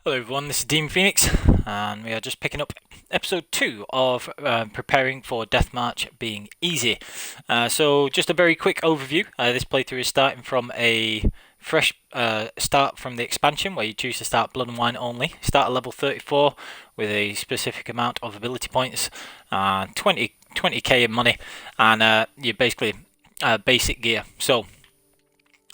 Hello everyone, this is Dean Phoenix, and we are just picking up episode 2 of preparing for Deathmatch being easy. So just a very quick overview. This playthrough is starting from a fresh start from the expansion where you choose to start Blood and Wine only. Start at level 34 with a specific amount of ability points, 20k in money, and you basically basic gear. So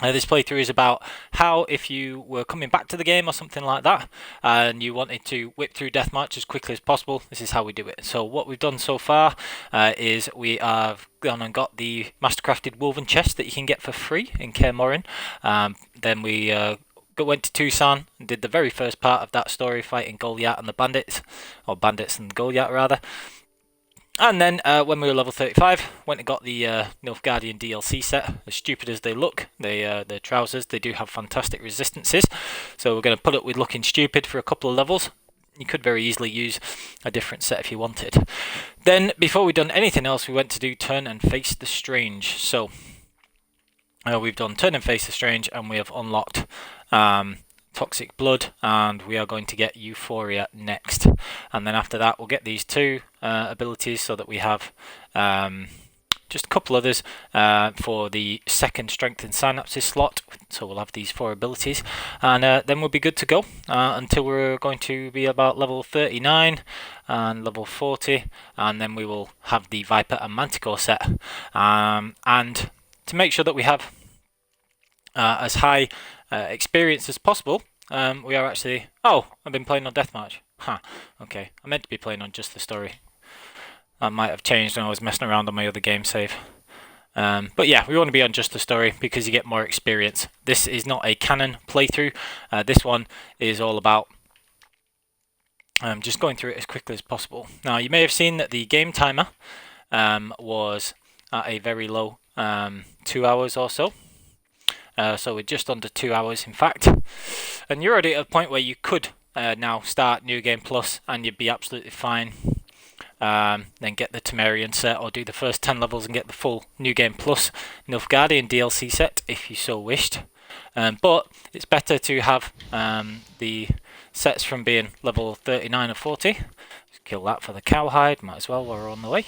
this playthrough is about how, if you were coming back to the game or something like that and you wanted to whip through deathmatch as quickly as possible, this is how we do it. So what we've done so far is we have gone and got the mastercrafted woven chest that you can get for free in Kaer Morhen. Then we went to Toussaint and did the very first part of that story, fighting Goliath and the bandits, or bandits and Goliath rather. And then when we were level 35, went and got the Nilfgaardian DLC set. As stupid as they look, the trousers, they do have fantastic resistances. So we're going to put up with looking stupid for a couple of levels. You could very easily use a different set if you wanted. Then, before we'd done anything else, we went to do Turn and Face the Strange. So we've done Turn and Face the Strange, and we have unlocked Toxic Blood, and we are going to get Euphoria next. And then after that we'll get these two abilities, so that we have just a couple others for the second Strength and Synapses slot. So we'll have these 4 abilities, and then we'll be good to go until we're going to be about level 39 and level 40, and then we will have the Viper and Manticore set. And to make sure that we have as high experience as possible, we are actually... Oh, I've been playing on Deathmatch. Huh, okay. I meant to be playing on just the story. That might have changed when I was messing around on my other game save. But yeah, we want to be on just the story because you get more experience. This is not a canon playthrough. This one is all about just going through it as quickly as possible. Now, you may have seen that the game timer was at a very low 2 hours or so. So we're just under 2 hours, in fact. And you're already at a point where you could now start New Game Plus and you'd be absolutely fine. Then get the Temerian set, or do the first 10 levels and get the full New Game Plus Nilfgaardian DLC set if you so wished. But it's better to have the sets from being level 39 or 40. Just kill that for the cowhide, might as well while we're on the way.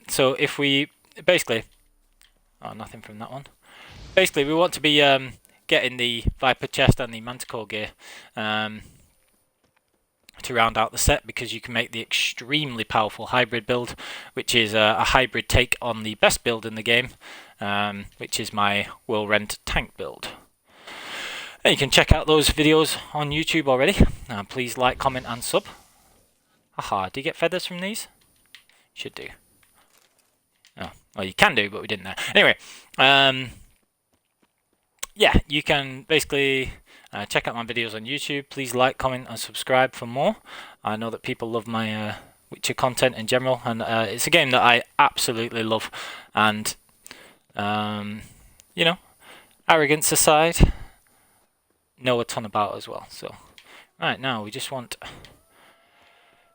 So if we basically... Oh, nothing from that one. Basically, we want to be getting the Viper chest and the Manticore gear to round out the set, because you can make the extremely powerful hybrid build, which is a hybrid take on the best build in the game, which is my Whirlrend tank build. And you can check out those videos on YouTube already. Please like, comment and sub. Haha, do you get feathers from these? Should do. Oh, well, you can do, but we didn't there. Anyway, yeah, you can basically check out my videos on YouTube. Please like, comment and subscribe for more. I know that people love my Witcher content in general, and it's a game that I absolutely love. And, you know, arrogance aside, know a ton about as well. So, right now we just want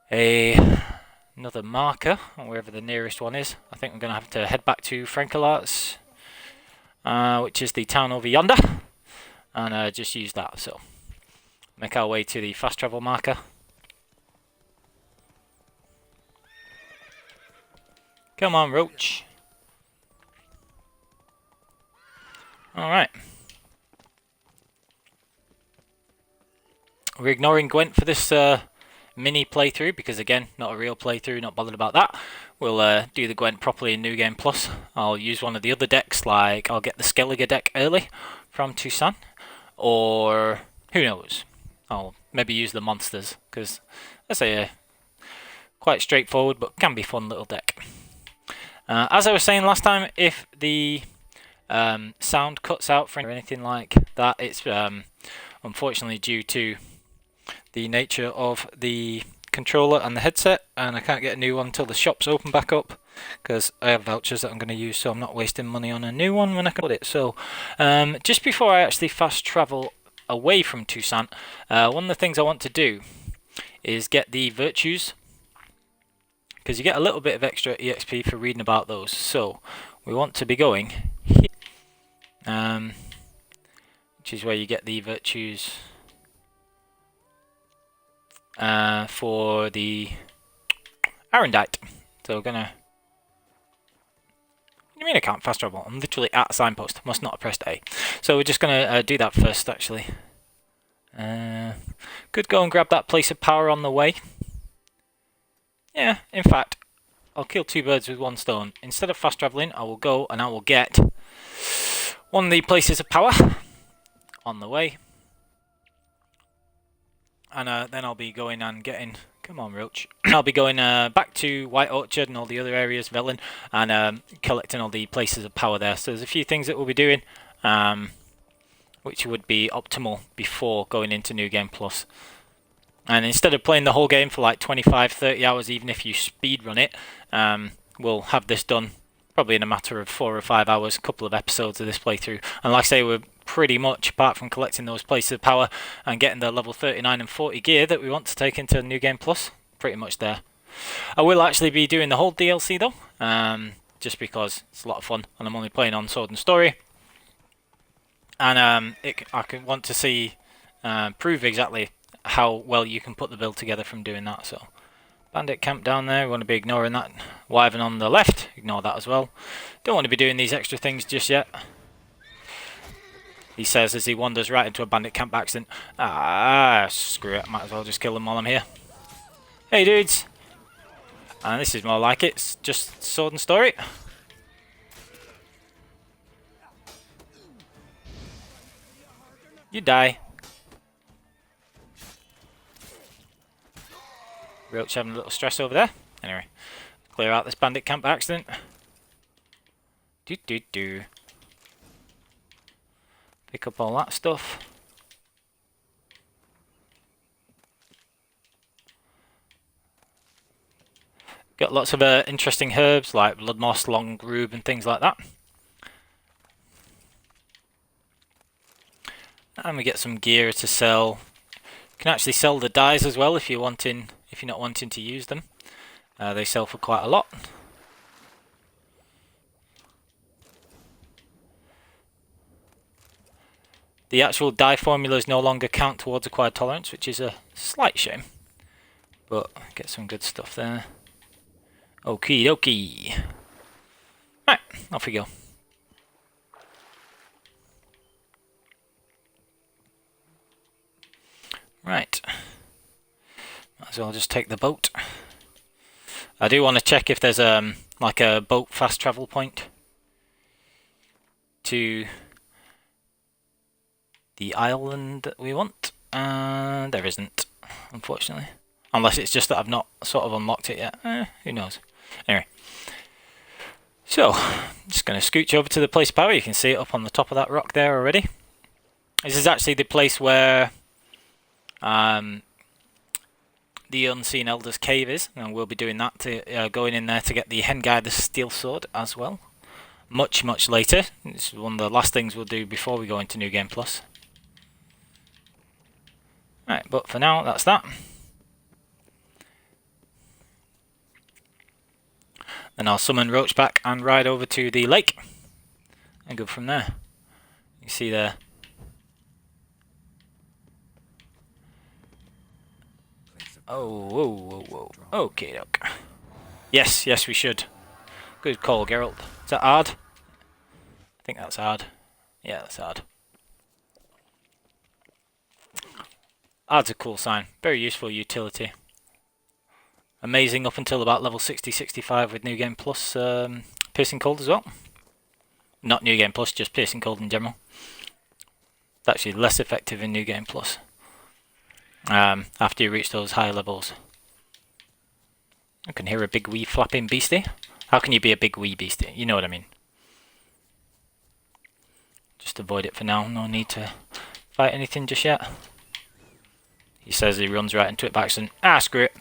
another marker, wherever the nearest one is. I think we're going to have to head back to Frankelarts, which is the town over yonder, and just use that. So make our way to the fast travel marker. Come on, Roach. Alright. We're ignoring Gwent for this mini playthrough, because again, not a real playthrough, not bothered about that. We'll do the Gwent properly in New Game Plus. I'll use one of the other decks, like I'll get the Skellige deck early from Toussaint, or who knows, I'll maybe use the monsters, because that's a quite straightforward but can be fun little deck. As I was saying last time, if the sound cuts out for anything like that, it's unfortunately due to the nature of the controller and the headset, and I can't get a new one until the shops open back up, because I have vouchers that I'm going to use, so I'm not wasting money on a new one when I can put it. So just before I actually fast travel away from Toussaint, one of the things I want to do is get the virtues, because you get a little bit of extra EXP for reading about those. So we want to be going here, which is where you get the virtues for the Arendite. So we're gonna... What do you mean I can't fast travel? I'm literally at a signpost. Must not have pressed A. So we're just gonna do that first, actually. Could go and grab that place of power on the way. Yeah, in fact, I'll kill two birds with one stone. Instead of fast travelling, I will go and I will get one of the places of power on the way. And then I'll be going and getting... Come on, Roach. I'll be going back to White Orchard and all the other areas, Velen, and collecting all the places of power there. So there's a few things that we'll be doing, which would be optimal before going into New Game Plus. And instead of playing the whole game for like 25-30 hours, even if you speedrun it, we'll have this done probably in a matter of 4 or 5 hours, a couple of episodes of this playthrough. And like I say, we're pretty much, apart from collecting those places of power and getting the level 39 and 40 gear that we want to take into New Game Plus, pretty much there. I will actually be doing the whole DLC though, just because it's a lot of fun and I'm only playing on Sword and Story. And I want to see, prove exactly how well you can put the build together from doing that. So bandit camp down there, we want to be ignoring that. Wyvern on the left, ignore that as well. Don't want to be doing these extra things just yet. He says as he wanders right into a bandit camp by accident. Ah, screw it, might as well just kill them while I'm here. Hey dudes! And this is more like it, it's just Sword and Story. You die. Roach having a little stress over there. Anyway, clear out this bandit camp by accident. Do. Pick up all that stuff. Got lots of interesting herbs like blood moss, long rube, and things like that. And we get some gear to sell. You can actually sell the dyes as well if you're not wanting to use them. They sell for quite a lot. The actual dye formulas no longer count towards acquired tolerance, which is a slight shame. But get some good stuff there. Okie dokie. Right, off we go. Right. Might as well just take the boat. I do want to check if there's like a boat fast travel point to the island that we want. There isn't, unfortunately. Unless it's just that I've not sort of unlocked it yet. Who knows? Anyway. So, I'm just going to scooch over to the place of power. You can see it up on the top of that rock there already. This is actually the place where the Unseen Elder's Cave is. And we'll be doing that, to going in there to get the Hengai the Steel Sword as well. Much later. It's one of the last things we'll do before we go into New Game Plus. Right, but for now, that's that. Then I'll summon Roach back and ride over to the lake and go from there. You see there. Oh, whoa. Okay, doke. Yes, we should. Good call, Geralt. Is that hard? I think that's hard. Yeah, that's hard. Hard's a cool sign. Very useful utility. Amazing up until about level 60-65 with New Game Plus Piercing Cold as well. Not New Game Plus, just Piercing Cold in general. It's actually less effective in New Game Plus. After you reach those higher levels. I can hear a big wee flapping beastie. How can you be a big wee beastie? You know what I mean. Just avoid it for now. No need to fight anything just yet. He says he runs right into it by accident. Ah, screw it.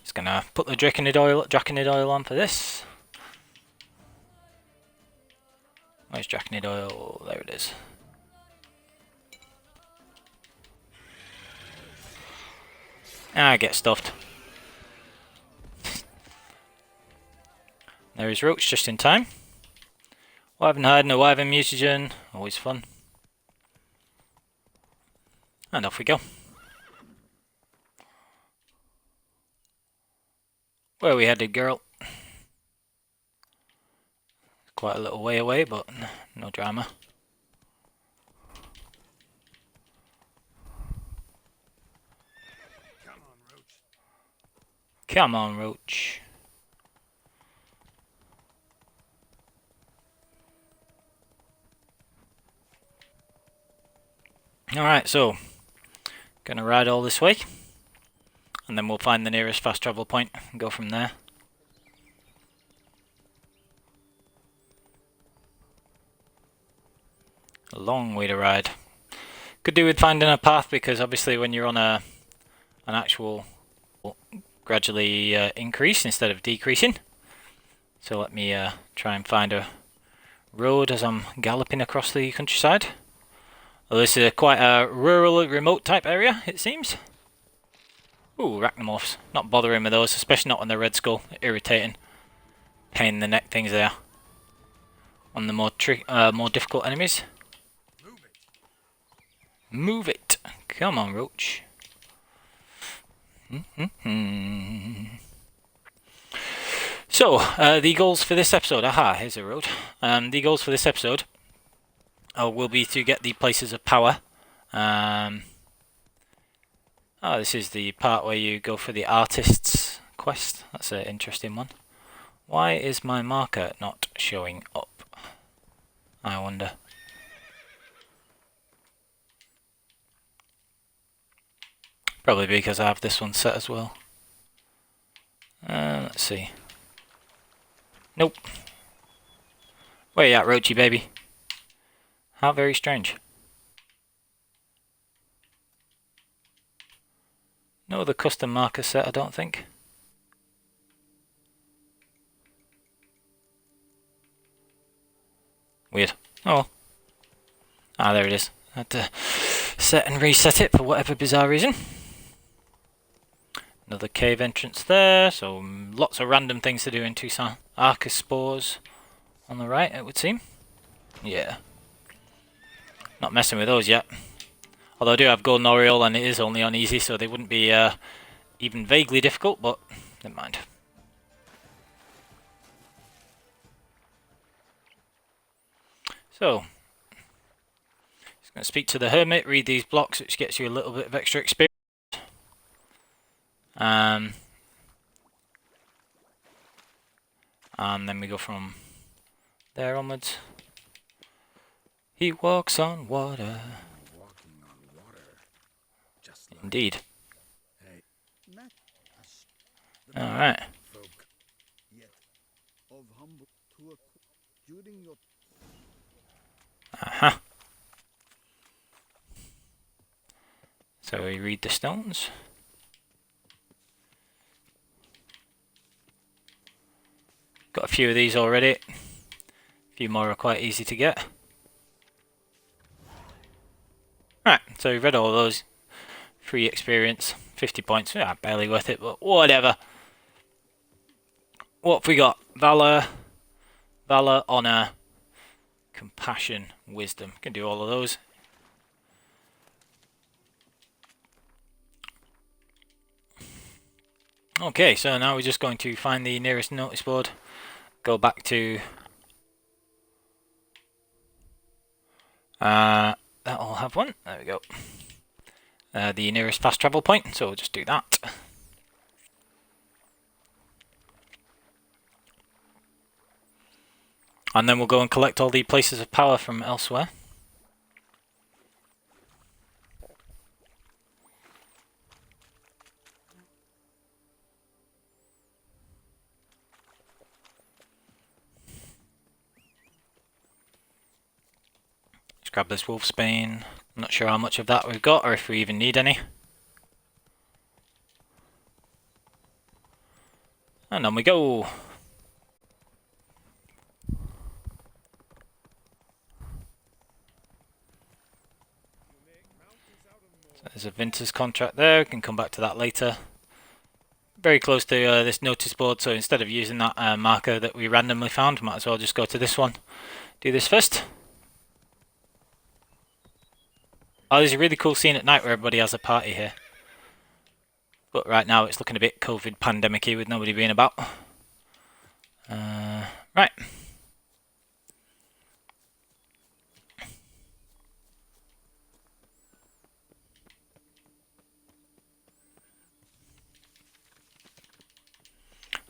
Just gonna put the draconid oil on for this. Where's draconid oil? There it is. Ah, get stuffed. There is Roach just in time. Wyvern hide and a Wyvern mutagen. Always fun. And off we go. Where are we headed, girl? Quite a little way away, but no drama. Come on, Roach. Alright, so gonna ride all this way, and then we'll find the nearest fast travel point and go from there. A long way to ride. Could do with finding a path, because obviously when you're on an actual gradually increase instead of decreasing. So let me try and find a road as I'm galloping across the countryside. Well, this is quite a rural, remote type area, it seems. Ooh, arachnomorphs. Not bothering with those, especially not on the red skull. Irritating. Pain in the neck things there. On the more difficult enemies. Move it. Come on, Roach. So, the goals for this episode. Aha, here's a road. The goals for this episode will be to get the places of power. This is the part where you go for the artist's quest. That's an interesting one. Why is my marker not showing up? I wonder. Probably because I have this one set as well. Let's see. Nope. Where you at, Roachy baby? How very strange. No other custom marker set, I don't think. Weird. Oh. Ah, there it is. I had to set and reset it for whatever bizarre reason. Another cave entrance there, so lots of random things to do in Toussaint. Arcus spores on the right, it would seem. Yeah. Not messing with those yet. Although I do have Golden Oriole and it is only on easy, so they wouldn't be even vaguely difficult, but never mind. So, just going to speak to the hermit, read these blocks, which gets you a little bit of extra experience. And then we go from there onwards. He walks on water. Indeed. Alright. Aha. So we read the stones. Got a few of these already. A few more are quite easy to get. Right, so we've read all those. Free experience, 50 points. Yeah, barely worth it, but whatever. What have we got? Valor, honor, compassion, wisdom. Can do all of those. Okay, so now we're just going to find the nearest notice board. Go back to that'll have one. There we go. The nearest fast travel point, so we'll just do that. And then we'll go and collect all the places of power from elsewhere. Let's grab this wolfsbane. I'm not sure how much of that we've got, or if we even need any. And on we go. So there's a Vinter's contract there, we can come back to that later. Very close to this notice board, so instead of using that marker that we randomly found, might as well just go to this one. Do this first. Oh, there's a really cool scene at night where everybody has a party here. But right now it's looking a bit COVID pandemic-y with nobody being about. Right.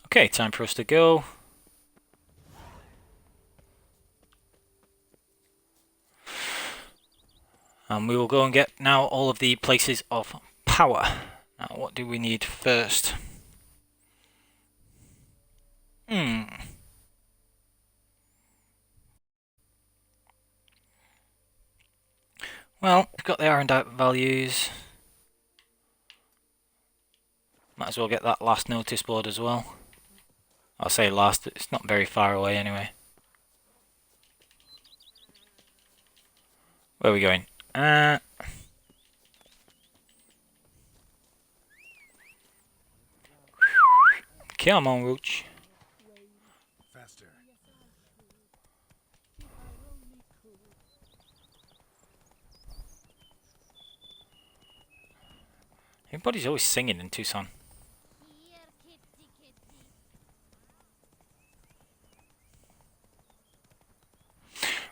Okay, time for us to go. And we will go and get now all of the places of power. Now, what do we need first? Well, we've got the iron values. Might as well get that last notice board as well. I'll say last, it's not very far away anyway. Where are we going? Come on, Roach. Faster. Everybody's always singing in Toussaint.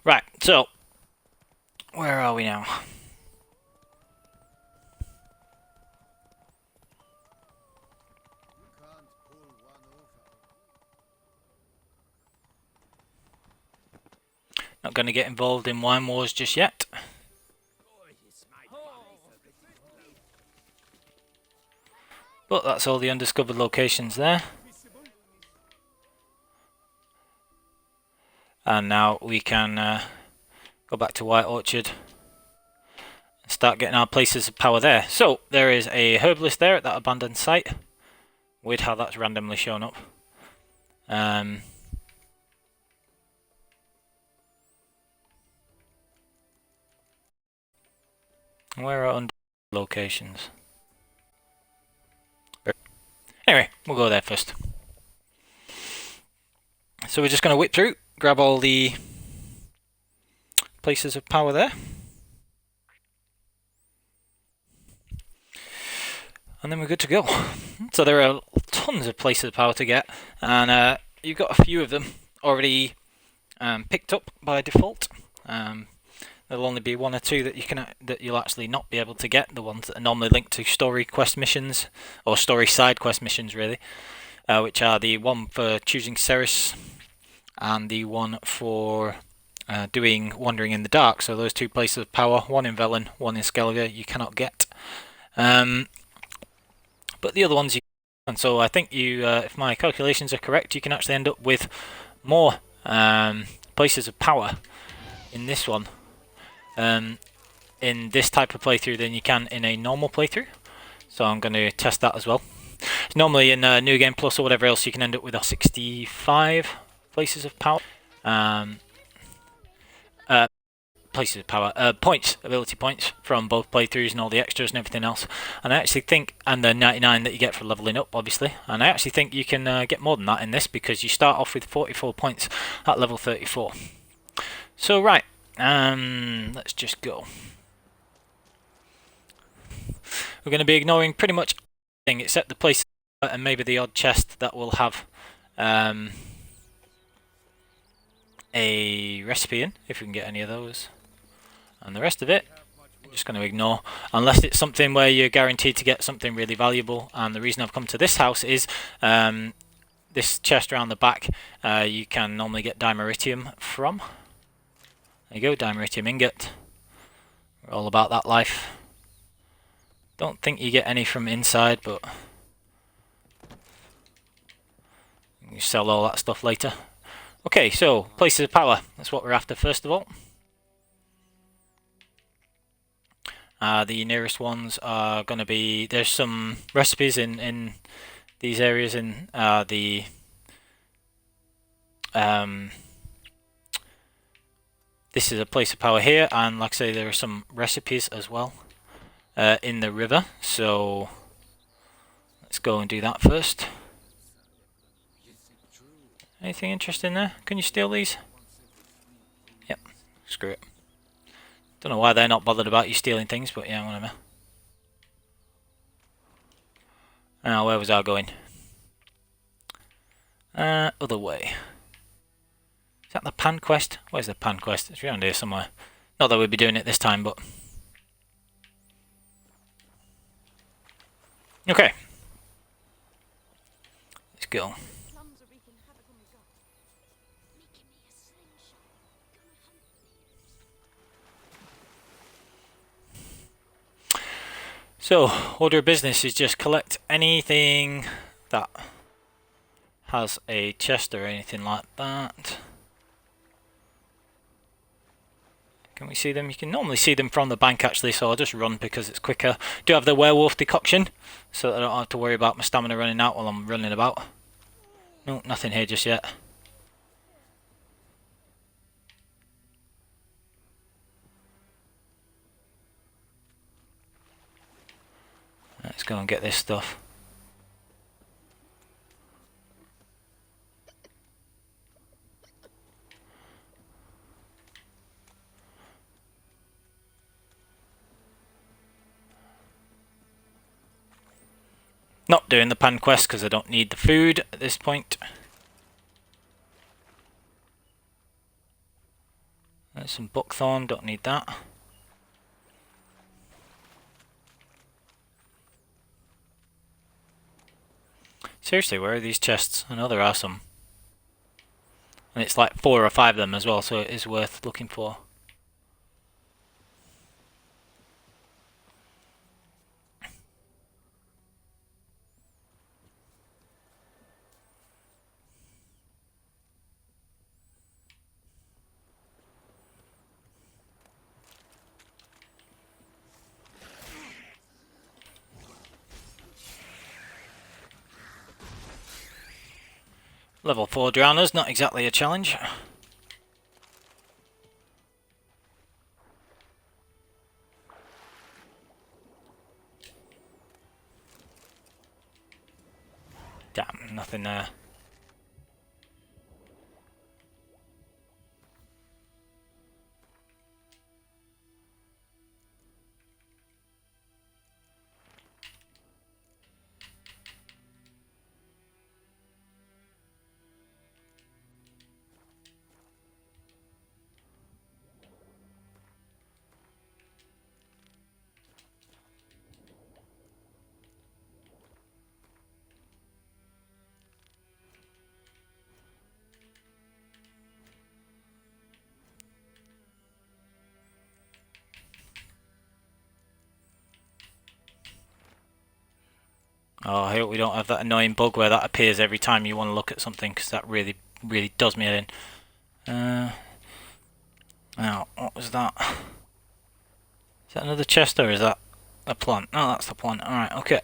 Right, so where are we now? Not going to get involved in wine wars just yet. But that's all the undiscovered locations there. And now we can go back to White Orchard and start getting our places of power there. So there is a herbalist there at that abandoned site. Weird how that's randomly shown up. Where are under locations? Anyway, we'll go there first. So we're just going to whip through, grab all the places of power there. And then we're good to go. So there are tons of places of power to get, and you've got a few of them already picked up by default. There'll only be one or two that you'll actually not be able to get. The ones that are normally linked to story quest missions, or story side quest missions, really, which are the one for choosing Ceres and the one for doing Wandering in the Dark. So those two places of power, one in Velen, one in Skellige, you cannot get. But the other ones you can. And so I think you, if my calculations are correct, you can actually end up with more places of power in this one, in this type of playthrough, than you can in a normal playthrough. So I'm going to test that as well. Normally in New Game Plus or whatever else, you can end up with 65 places of power. Places of power, points, ability points from both playthroughs and all the extras and everything else. And I actually think, and the 99 that you get for leveling up, obviously. And I actually think you can get more than that in this, because you start off with 44 points at level 34. So right, let's just go. We're going to be ignoring pretty much everything except the place and maybe the odd chest that will have a recipe in, if we can get any of those. And the rest of it, I'm just going to ignore, unless it's something where you're guaranteed to get something really valuable. And the reason I've come to this house is this chest around the back, you can normally get dimeritium from. There you go, dimeritium ingot. We're all about that life. Don't think you get any from inside, but you sell all that stuff later. Okay, so places of power, that's what we're after first of all. The nearest ones are going to be, there's some recipes in these areas in the this is a place of power here, and like I say, there are some recipes as well in the river, so let's go and do that first. Anything interesting there? Can you steal these? Yep, screw it. Don't know why they're not bothered about you stealing things, but yeah, whatever. Now, where was I going? Other way. Is that the pan quest? Where's the pan quest? It's around here somewhere. Not that we'd be doing it this time, but... Okay. Let's go. So, order of business is just collect anything that has a chest or anything like that. Can we see them? You can normally see them from the bank actually, so I'll just run because it's quicker. Do have the werewolf decoction, so that I don't have to worry about my stamina running out while I'm running about. No, nothing here just yet. Let's go and get this stuff. Not doing the pan quest because I don't need the food at this point. There's some buckthorn, don't need that. Seriously, where are these chests? I know there are some. And it's like 4 or 5 of them as well, so it is worth looking for. Level 4 drowners, not exactly a challenge. Damn, nothing there. Oh, I hope we don't have that annoying bug where that appears every time you want to look at something, because that really does me in. Now, what was that? Is that another chest or is that a plant? Oh, that's the plant. Alright, okay.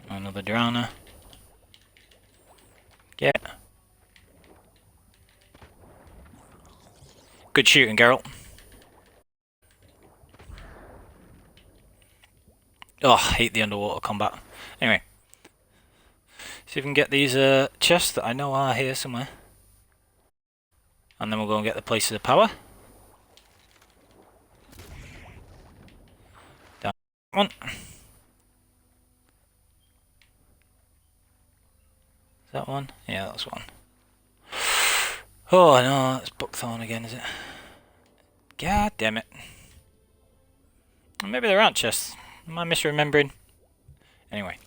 Another drowner. Yeah. Good shooting, Geralt. Oh, I hate the underwater combat. Anyway. See if we can get these chests that I know are here somewhere. And then we'll go and get the places of power. Down one. Is that one? Yeah, that's one. Oh no, that's buckthorn again, is it? God damn it. Maybe there aren't chests. Am I misremembering? Anyway.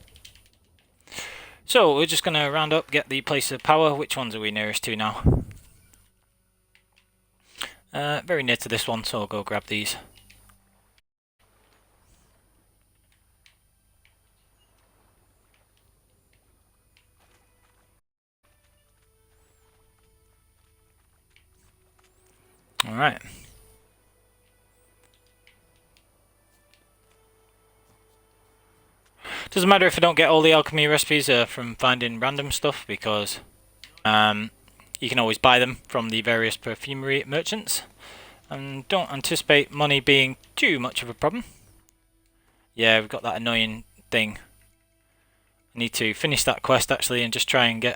So, we're just going to round up, get the place of power. Which ones are we nearest to now? Very near to this one, so I'll go grab these. Alright. Doesn't matter if I don't get all the alchemy recipes from finding random stuff, because you can always buy them from the various perfumery merchants. And don't anticipate money being too much of a problem. Yeah, we've got that annoying thing. I need to finish that quest actually and just try and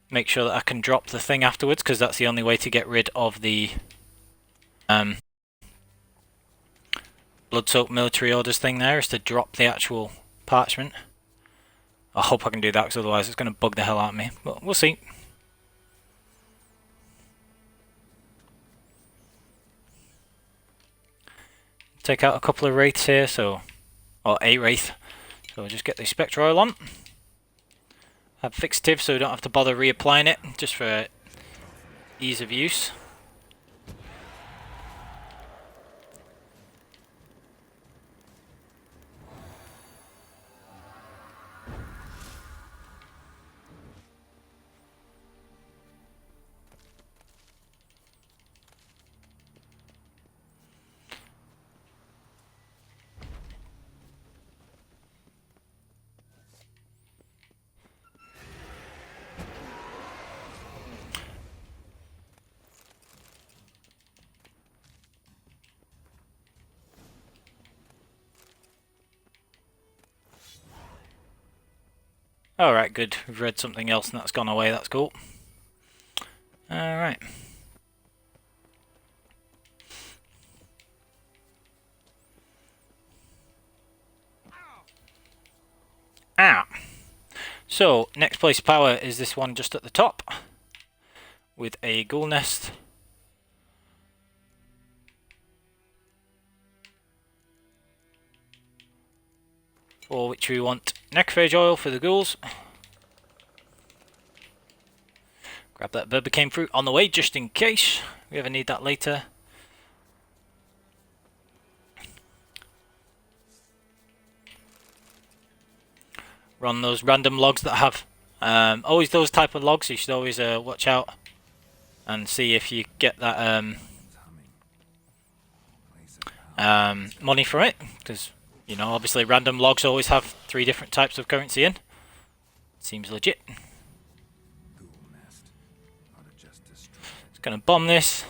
make sure that I can drop the thing afterwards, because that's the only way to get rid of the blood-soaked military orders thing there is to drop the actual parchment. I hope I can do that, because otherwise it's going to bug the hell out of me. But we'll see. Take out a couple of wraiths here, or a wraith. So we'll just get the Spectre Oil on. Have fixative, so we don't have to bother reapplying it, just for ease of use. Alright, good. We've read something else and that's gone away, that's cool. Alright. Ah! So, next place of power is this one just at the top, with a ghoul nest. For which we want necrophage oil for the ghouls. Grab that Verbicane fruit on the way, just in case we ever need that later. Run those random logs that have always those type of logs. You should always watch out and see if you get that money from it, because you know obviously random logs always have 3 different types of currency in. Seems legit. Just gonna bomb this,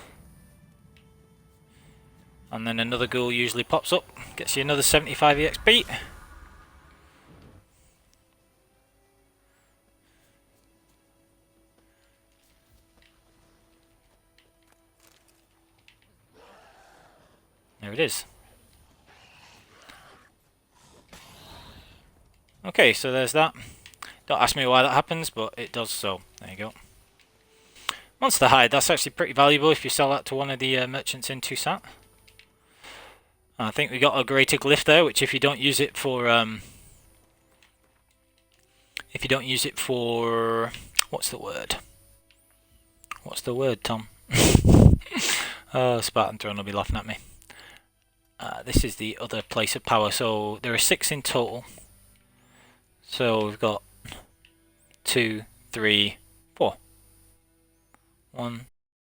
and then another ghoul usually pops up, gets you another 75 EXP. There it is. Okay, so there's that. Don't ask me why that happens, but it does, so there you go. Monster hide, that's actually pretty valuable if you sell that to one of the merchants in Toussaint. I think we got a greater glyph there, which if you don't use it for what's the word? What's the word, Tom? Oh, Spartan Throne will be laughing at me. This is the other place of power, so there are 6 in total. So we've got 2, 3, 4. 1,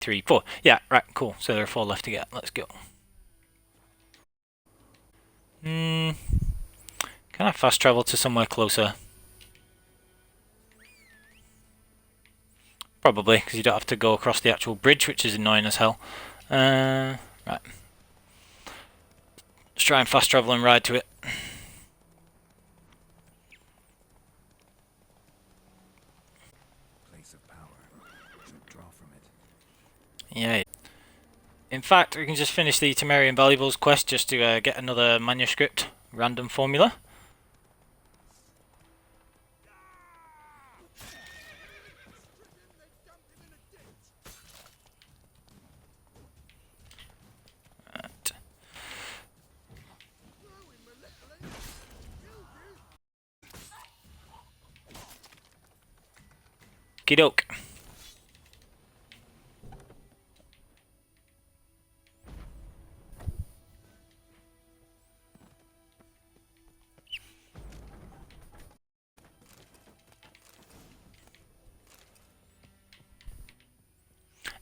3, 4. Yeah, right, cool. So there are 4 left to get. Let's go. Can I fast travel to somewhere closer? Probably, because you don't have to go across the actual bridge, which is annoying as hell. Right. Let's try and fast travel and ride to it. Place of power. Should draw from it. Yeah. In fact, we can just finish the Temerian Valuables quest just to get another manuscript random formula. Right. Okey-doke.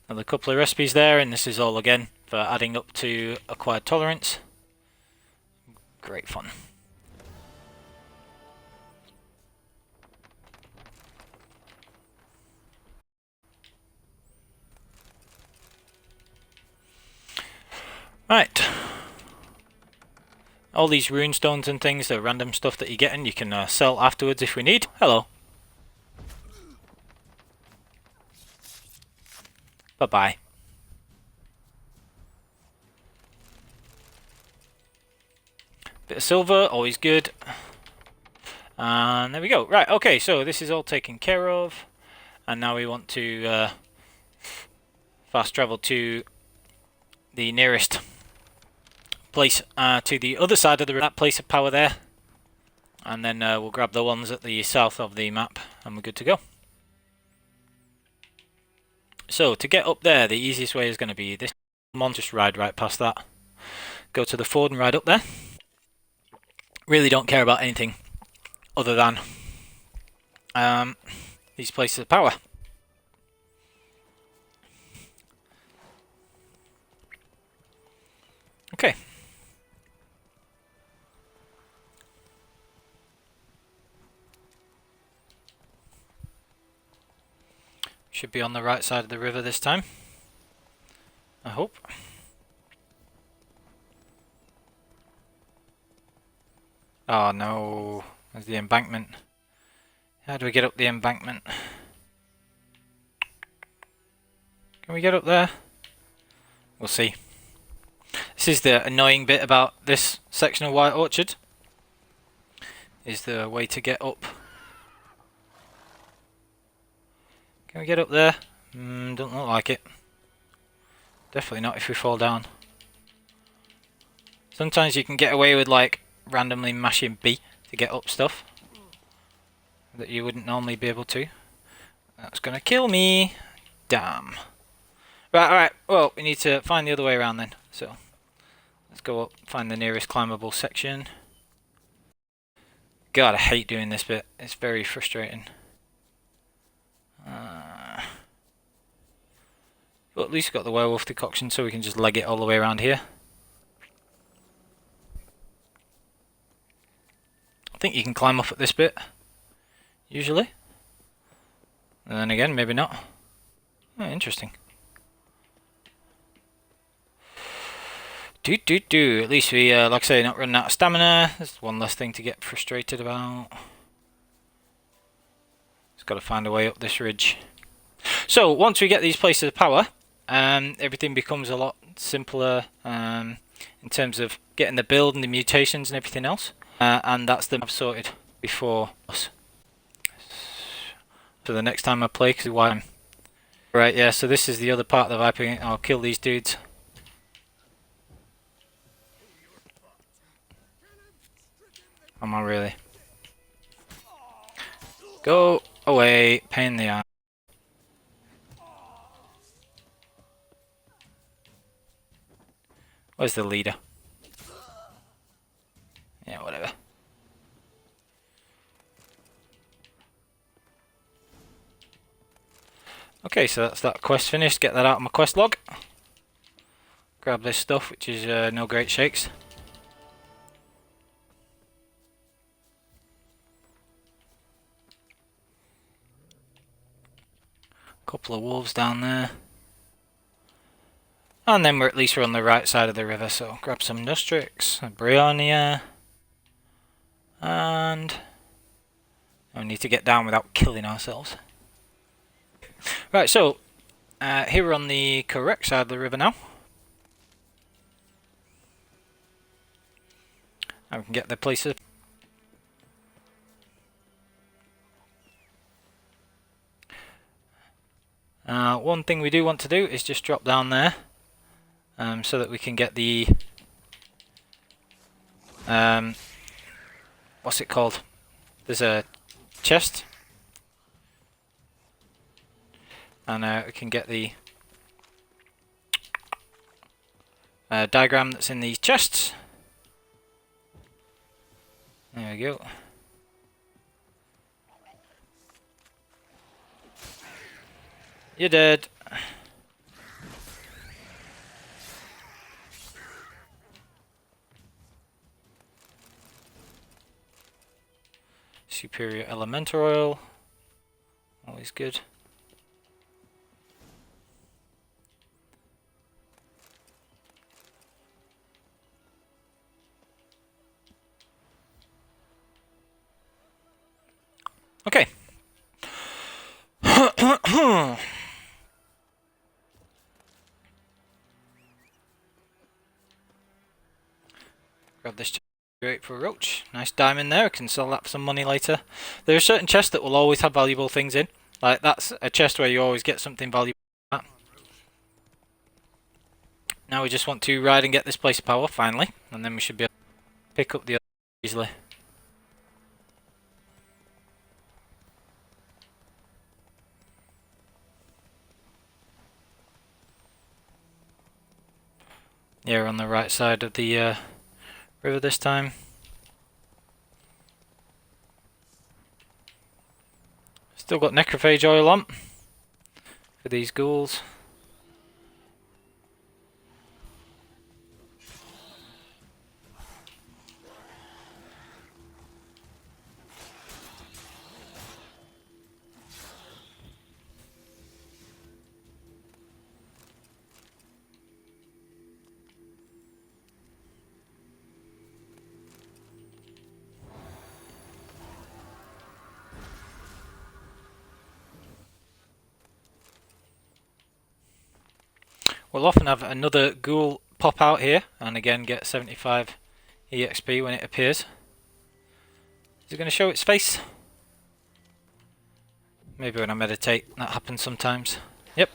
Another couple of recipes there, and this is all again for adding up to acquired tolerance. Great fun. Right. All these rune stones and things, the random stuff that you're getting, you can sell afterwards if we need. Hello. Bye-bye. Bit of silver, always good. And there we go. Right, okay, so this is all taken care of. And now we want to fast travel to the nearest place to the other side of that place of power there. And then we'll grab the ones at the south of the map and we're good to go. So to get up there, the easiest way is going to be this one. Just ride right past that. Go to the ford and ride up there. Really don't care about anything other than these places of power. Okay. Should be on the right side of the river this time. I hope. Oh no, there's the embankment. How do we get up the embankment? Can we get up there? We'll see. This is the annoying bit about this section of White Orchard. Is the way to get up. Can we get up there? Don't look like it. Definitely not if we fall down. Sometimes you can get away with like randomly mashing B to get up stuff that you wouldn't normally be able to. That's gonna kill me. Damn. Right, alright. Well, we need to find the other way around then. So, let's go up, find the nearest climbable section. God, I hate doing this bit. It's very frustrating. But at least got the werewolf decoction so we can just leg it all the way around here. I think you can climb up at this bit, usually. And then again, maybe not. Oh, interesting. At least we, like I say, not running out of stamina. There's one less thing to get frustrated about. Just got to find a way up this ridge. So, once we get these places of power, everything becomes a lot simpler in terms of getting the build and the mutations and everything else. And that's the map sorted before us. So the next time I play, because why I'm... Right, yeah, so this is the other part of the Viper. I'll kill these dudes. Come on, really. Go away, pain in the ass. Where's the leader? Yeah, whatever. Okay, so that's that quest finished. Get that out of my quest log. Grab this stuff, which is no great shakes. Couple of wolves down there. And then we're at least on the right side of the river, so grab some Nostrix, a Brionia, and we need to get down without killing ourselves. Right, so here we're on the correct side of the river now. And we can get the places. One thing we do want to do is just drop down there. So that we can get the what's it called? There's a chest, and we can get the diagram that's in these chests. There we go. You're dead. Superior elemental oil, always good. Okay. Grab this Great for a roach. Nice diamond there. I can sell that for some money later. There are certain chests that will always have valuable things in. Like that's a chest where you always get something valuable. Now we just want to ride and get this place of power finally, and then we should be able to pick up the other easily. Yeah, we're on the right side of the river this time. Still got necrophage oil on for these ghouls. We'll often have another ghoul pop out here and again get 75 EXP when it appears. Is it going to show its face? Maybe when I meditate, that happens sometimes. Yep.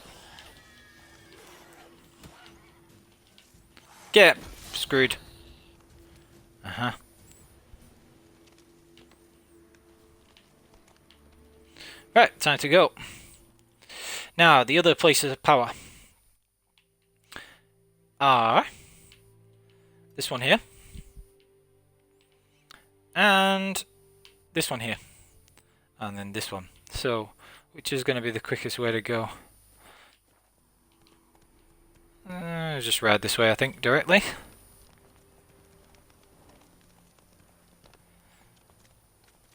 Get screwed. Right, time to go. Now, the other places of power are this one here and this one here and then this one. So, which is going to be the quickest way to go? Just ride this way, I think, directly.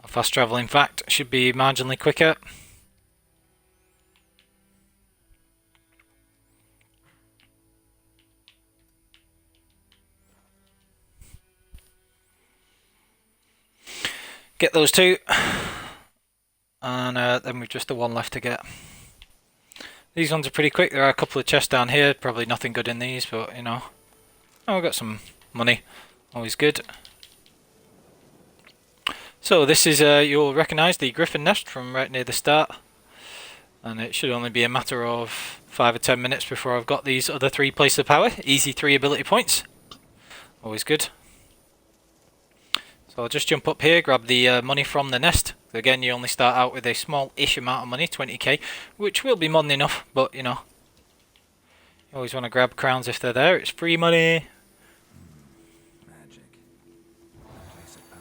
Fast travel, in fact, should be marginally quicker. Get those two, and then we've just the one left to get. These ones are pretty quick. There are a couple of chests down here, probably nothing good in these, but you know. Oh, we've got some money, always good. So this is, you'll recognise the Griffin nest from right near the start, and it should only be a matter of 5 or 10 minutes before I've got these other 3 places of power. Easy 3 ability points, always good. So I'll just jump up here, grab the money from the nest. Again, you only start out with a small-ish amount of money, 20k, which will be more than enough, but you know, you always want to grab crowns if they're there. It's free money. Magic. Place of power.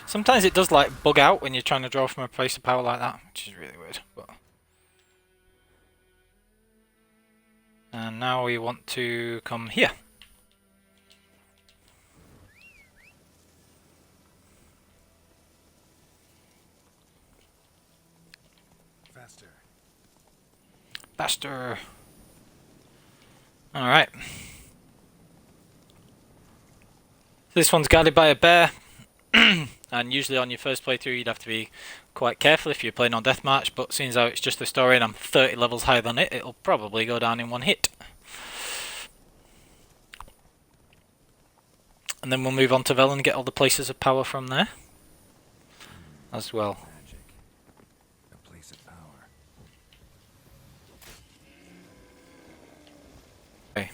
Sometimes it does like bug out when you're trying to draw from a place of power like that, which is really weird. But and now we want to come here. Faster. Faster. Alright. This one's guarded by a bear. And usually on your first playthrough you'd have to be quite careful if you're playing on deathmatch, but seeing as how it's just the story and I'm 30 levels higher than it, it'll probably go down in one hit. And then we'll move on to Velen and get all the places of power from there as well. Magic. A place of power. Okay.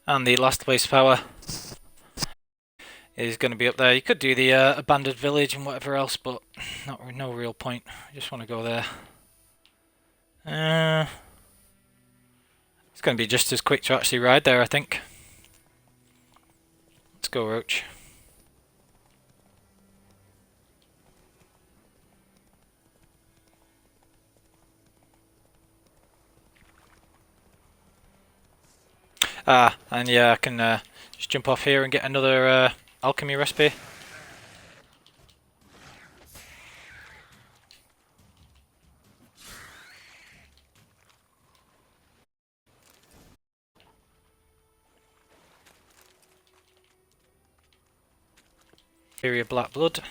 And the last place of power is going to be up there. You could do the abandoned village and whatever else, but no real point. I just want to go there. It's going to be just as quick to actually ride there, I think. Let's go, Roach. And yeah, I can just jump off here and get another alchemy recipe. Area black blood.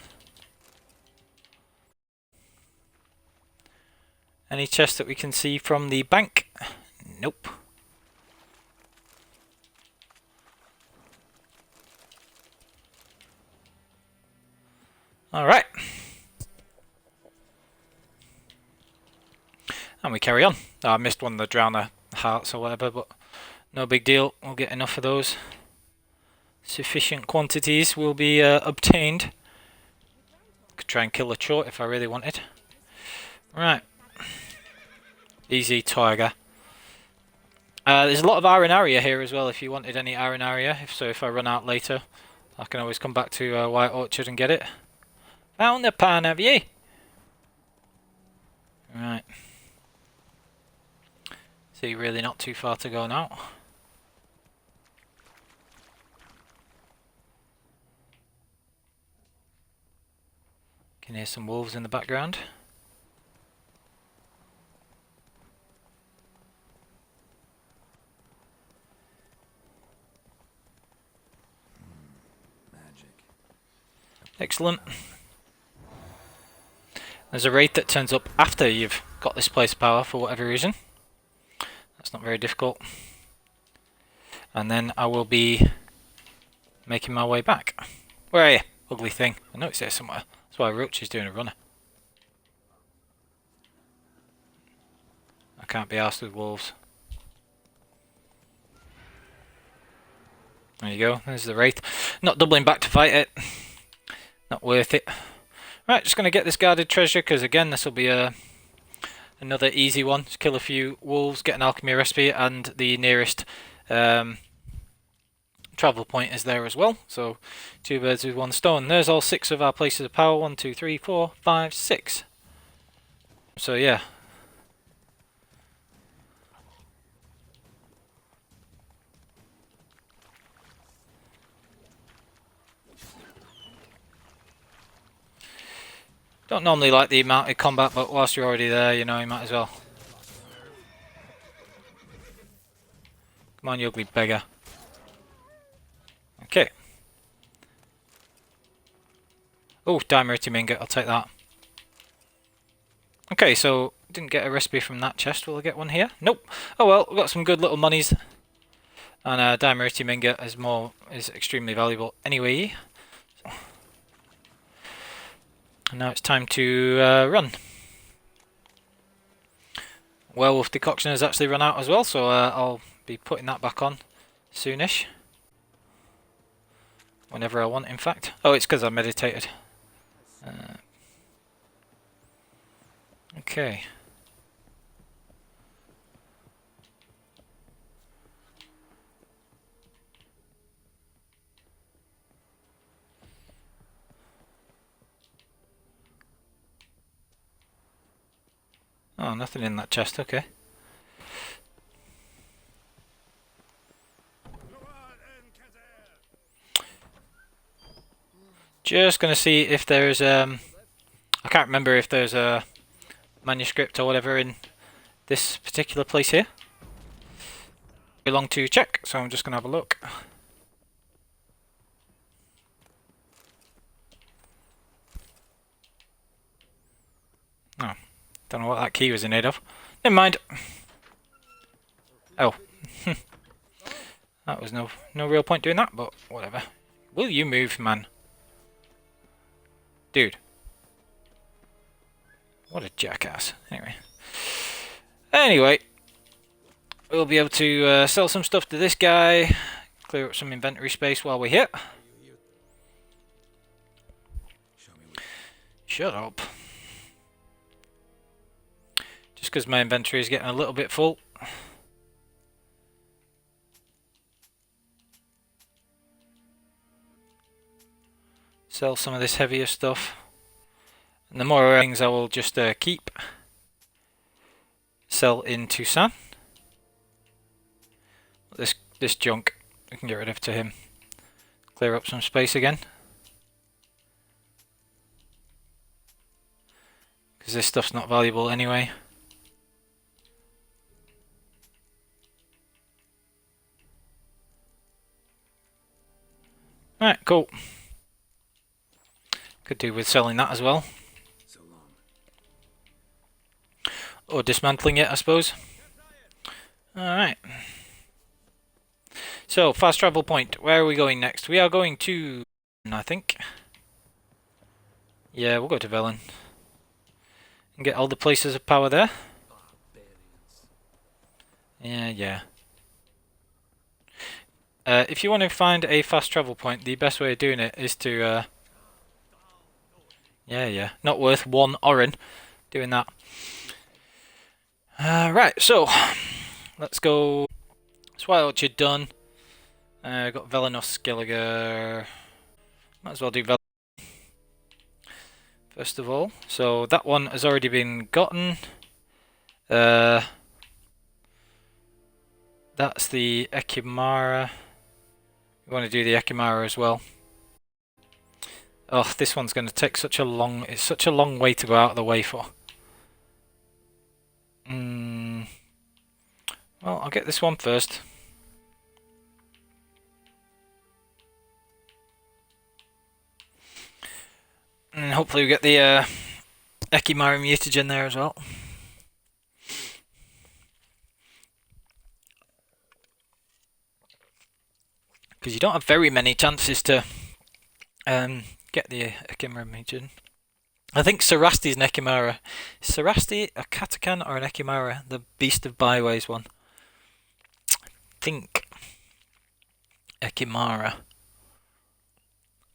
Any chests that we can see from the bank? Nope. Alright. And we carry on. Oh, I missed one of the drowner hearts or whatever, but no big deal. We'll get enough of those. Sufficient quantities will be obtained. Could try and kill a chort if I really wanted. Right. Easy tiger. There's a lot of Arenaria here as well if you wanted any Arenaria. If I run out later, I can always come back to White Orchard and get it. Found the pan, have you? Right. See, really not too far to go now. Can hear some wolves in the background. Magic. Excellent. There's a raid that turns up after you've got this place of power for whatever reason. That's not very difficult. And then I will be making my way back. Where are you, ugly thing? I know it's there somewhere. That's why Roach is doing a runner. I can't be arsed with wolves. There you go, there's the Wraith. Not doubling back to fight it. Not worth it. Right, just going to get this guarded treasure, because again, this will be another easy one. Just kill a few wolves, get an alchemy recipe, and the nearest travel point is there as well. So, 2 birds with 1 stone. There's all 6 of our places of power. 1, 2, 3, 4, 5, 6. So yeah. Don't normally like the mounted combat, but whilst you're already there, you know, you might as well. Come on, you ugly beggar. Okay. Oh, Dimeritium ingot, I'll take that. Okay, so didn't get a recipe from that chest. Will I get one here? Nope. Oh well, we've got some good little monies. And Dimeritium ingot is extremely valuable anyway. And now it's time to run. Werewolf decoction has actually run out as well, so I'll be putting that back on soonish. Whenever I want, in fact. Oh, it's because I meditated. Okay. Oh, nothing in that chest, okay. Just gonna see if there's I can't remember if there's a manuscript or whatever in this particular place here. Belong to check, so I'm just gonna have a look. Oh, don't know what that key was in aid of. Never mind. Oh, that was no real point doing that, but whatever. Will you move, man? Dude. What a jackass. Anyway. We'll be able to sell some stuff to this guy. Clear up some inventory space while we're here. Shut up. Just because my inventory is getting a little bit full. Sell some of this heavier stuff. And the more things I will just keep. Sell in Toussaint. This junk we can get rid of to him. Clear up some space again. Because this stuff's not valuable anyway. Alright, cool. Could do with selling that as well. So long. Or dismantling it, I suppose. Alright. So, fast travel point. Where are we going next? We are going to... I think. Yeah, we'll go to Velen. And get all the places of power there. Yeah. If you want to find a fast travel point, the best way of doing it is to... Yeah. Not worth one Oren doing that. Right, so... Let's go... Swire Orchard done. Got Velen or Skellige. Might as well do Velen first of all. So that one has already been gotten. That's the Ekimara. We want to do the Ekimara as well. Oh, this one's going to take such a long... It's such a long way to go out of the way for. Well, I'll get this one first. And hopefully we get the Ekimara mutagen there as well. Because you don't have very many chances to get the Ekimara mutagen. I think Sarasti's an Ekimara. Is Sarasti a Katakan or an Ekimara? The Beast of Byways one. I think Ekimara.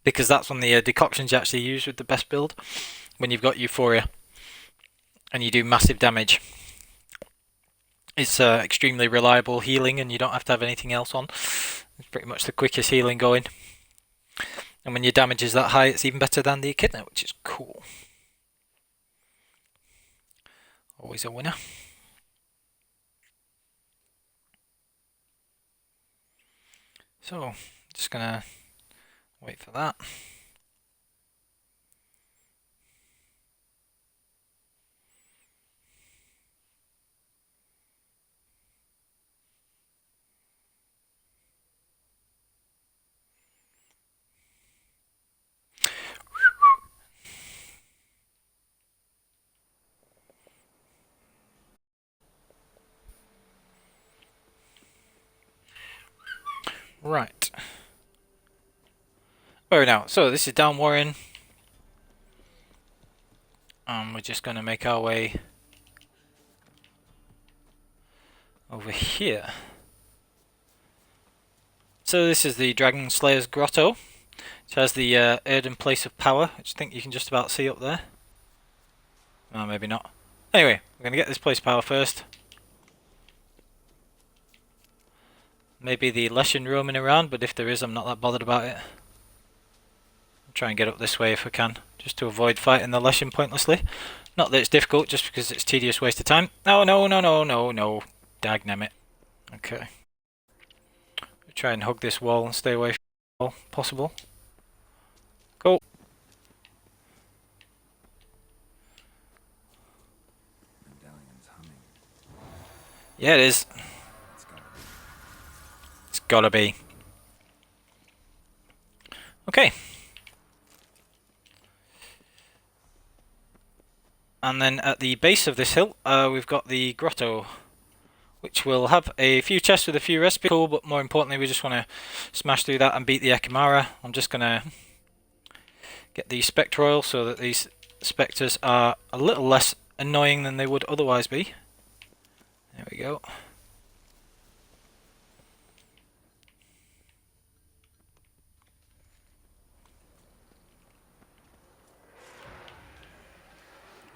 Because that's one of the decoctions you actually use with the best build. When you've got Euphoria. And you do massive damage. It's extremely reliable healing and you don't have to have anything else on. It's pretty much the quickest healing going. And when your damage is that high, it's even better than the Echidna, which is cool. Always a winner. So, just gonna wait for that. Right. Oh, now, so this is down Warren. We're just going to make our way over here. So this is the Dragon Slayer's Grotto, which has the Erden Place of Power, which I think you can just about see up there. Oh, maybe not. Anyway, we're going to get this place of power first. Maybe the Leshen roaming around, but if there is, I'm not that bothered about it. I'll try and get up this way if I can, just to avoid fighting the Leshen pointlessly. Not that it's difficult, just because it's a tedious waste of time. No. Dagnammit. Okay. I'll try and hug this wall and stay away from the wall, possible. Cool. Yeah, it is. It's gotta be. Okay. And then at the base of this hill, we've got the grotto, which will have a few chests with a few recipes. Cool, but more importantly, we just want to smash through that and beat the Ekimara. I'm just gonna get the Spectre Oil so that these Spectres are a little less annoying than they would otherwise be. There we go.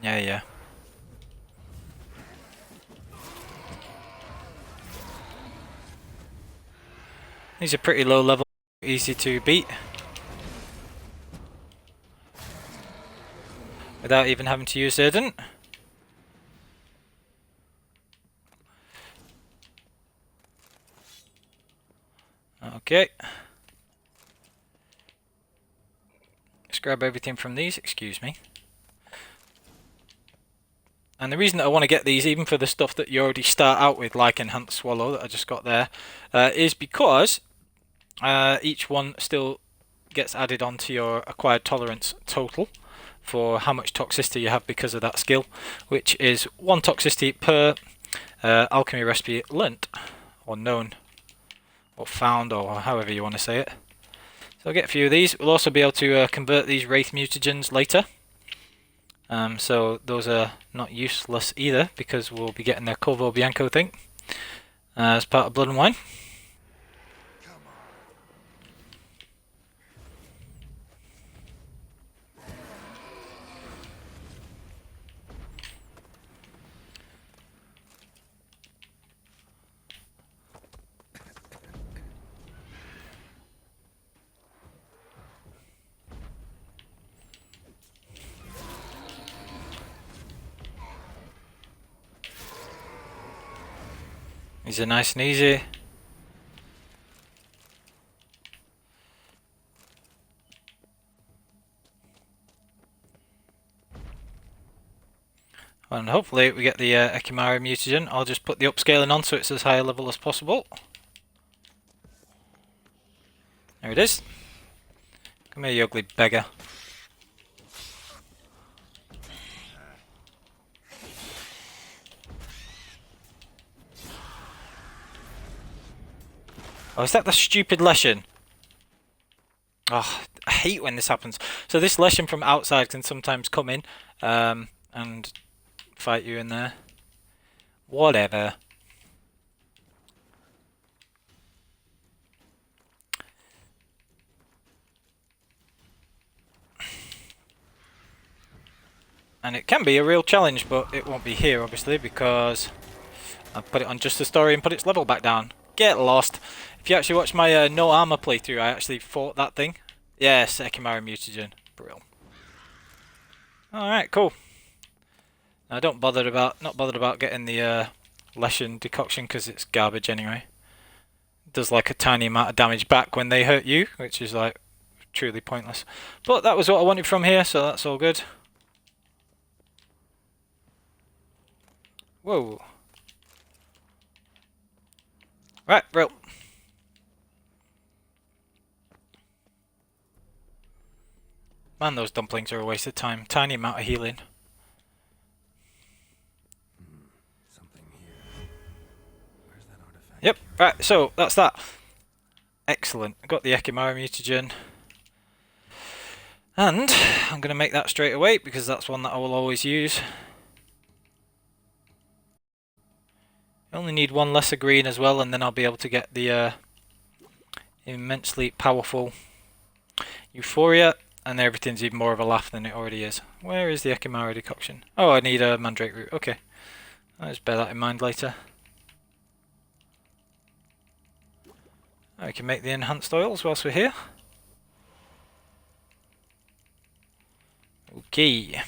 Yeah. These are pretty low level, easy to beat. Without even having to use Ardent. Okay. Let's grab everything from these, excuse me. And the reason that I want to get these, even for the stuff that you already start out with, like Enhanced Swallow that I just got there, is because each one still gets added onto your acquired tolerance total for how much toxicity you have because of that skill, which is 1 toxicity per alchemy recipe learnt, or known, or found, or however you want to say it. So I'll get a few of these. We'll also be able to convert these wraith mutagens later. So those are not useless either, because we'll be getting the Corvo Bianco thing as part of Blood and Wine. These are nice and easy. And hopefully we get the Ekimari mutagen. I'll just put the upscaling on so it's as high a level as possible. There it is. Come here, you ugly beggar. Oh, is that the stupid Leshen? Oh, I hate when this happens. So this Leshen from outside can sometimes come in and fight you in there. Whatever. And it can be a real challenge, but it won't be here, obviously, because I've put it on just the story and put its level back down. Get lost. If you actually watch my no armor playthrough, I actually fought that thing. Yes, Ekimari mutagen. Brill. Alright, cool. Now, not bothered about getting the Leshen decoction because it's garbage anyway. It does like a tiny amount of damage back when they hurt you, which is like truly pointless. But that was what I wanted from here, so that's all good. Whoa. Right, bro. Man, those dumplings are a waste of time. Tiny amount of healing. Something here. Where's that artifact? Yep, right, so that's that. Excellent. Got the Ekimari mutagen. And I'm going to make that straight away because that's one that I will always use. I only need one lesser green as well, and then I'll be able to get the immensely powerful Euphoria, and everything's even more of a laugh than it already is. Where is the Ekimari decoction? Oh, I need a Mandrake root. Okay. I'll just bear that in mind later. I can make the enhanced oils whilst we're here. Okay.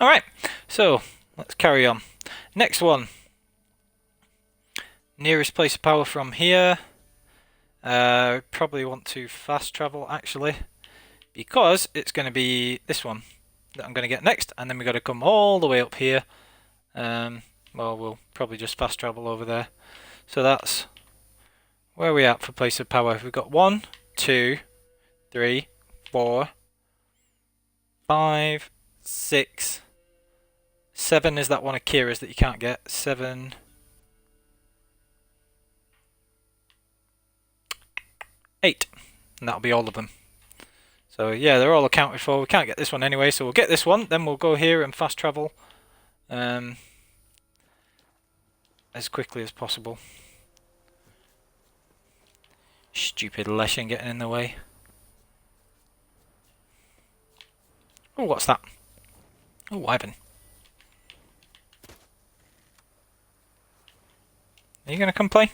Alright, so let's carry on. Next one. Nearest place of power from here. Probably want to fast travel actually, because it's going to be this one that I'm going to get next, and then we've got to come all the way up here. Well, we'll probably just fast travel over there. So that's where are we at for place of power. We've got 1, 2, 3, 4, 5, 6, 7 is that one of Kira's that you can't get. 7, 8, and that'll be all of them. So yeah, they're all accounted for. We can't get this one anyway, so we'll get this one, then we'll go here and fast travel as quickly as possible. Stupid Leshen getting in the way. Oh, what's that? Oh, Wyvern. Are you going to come play?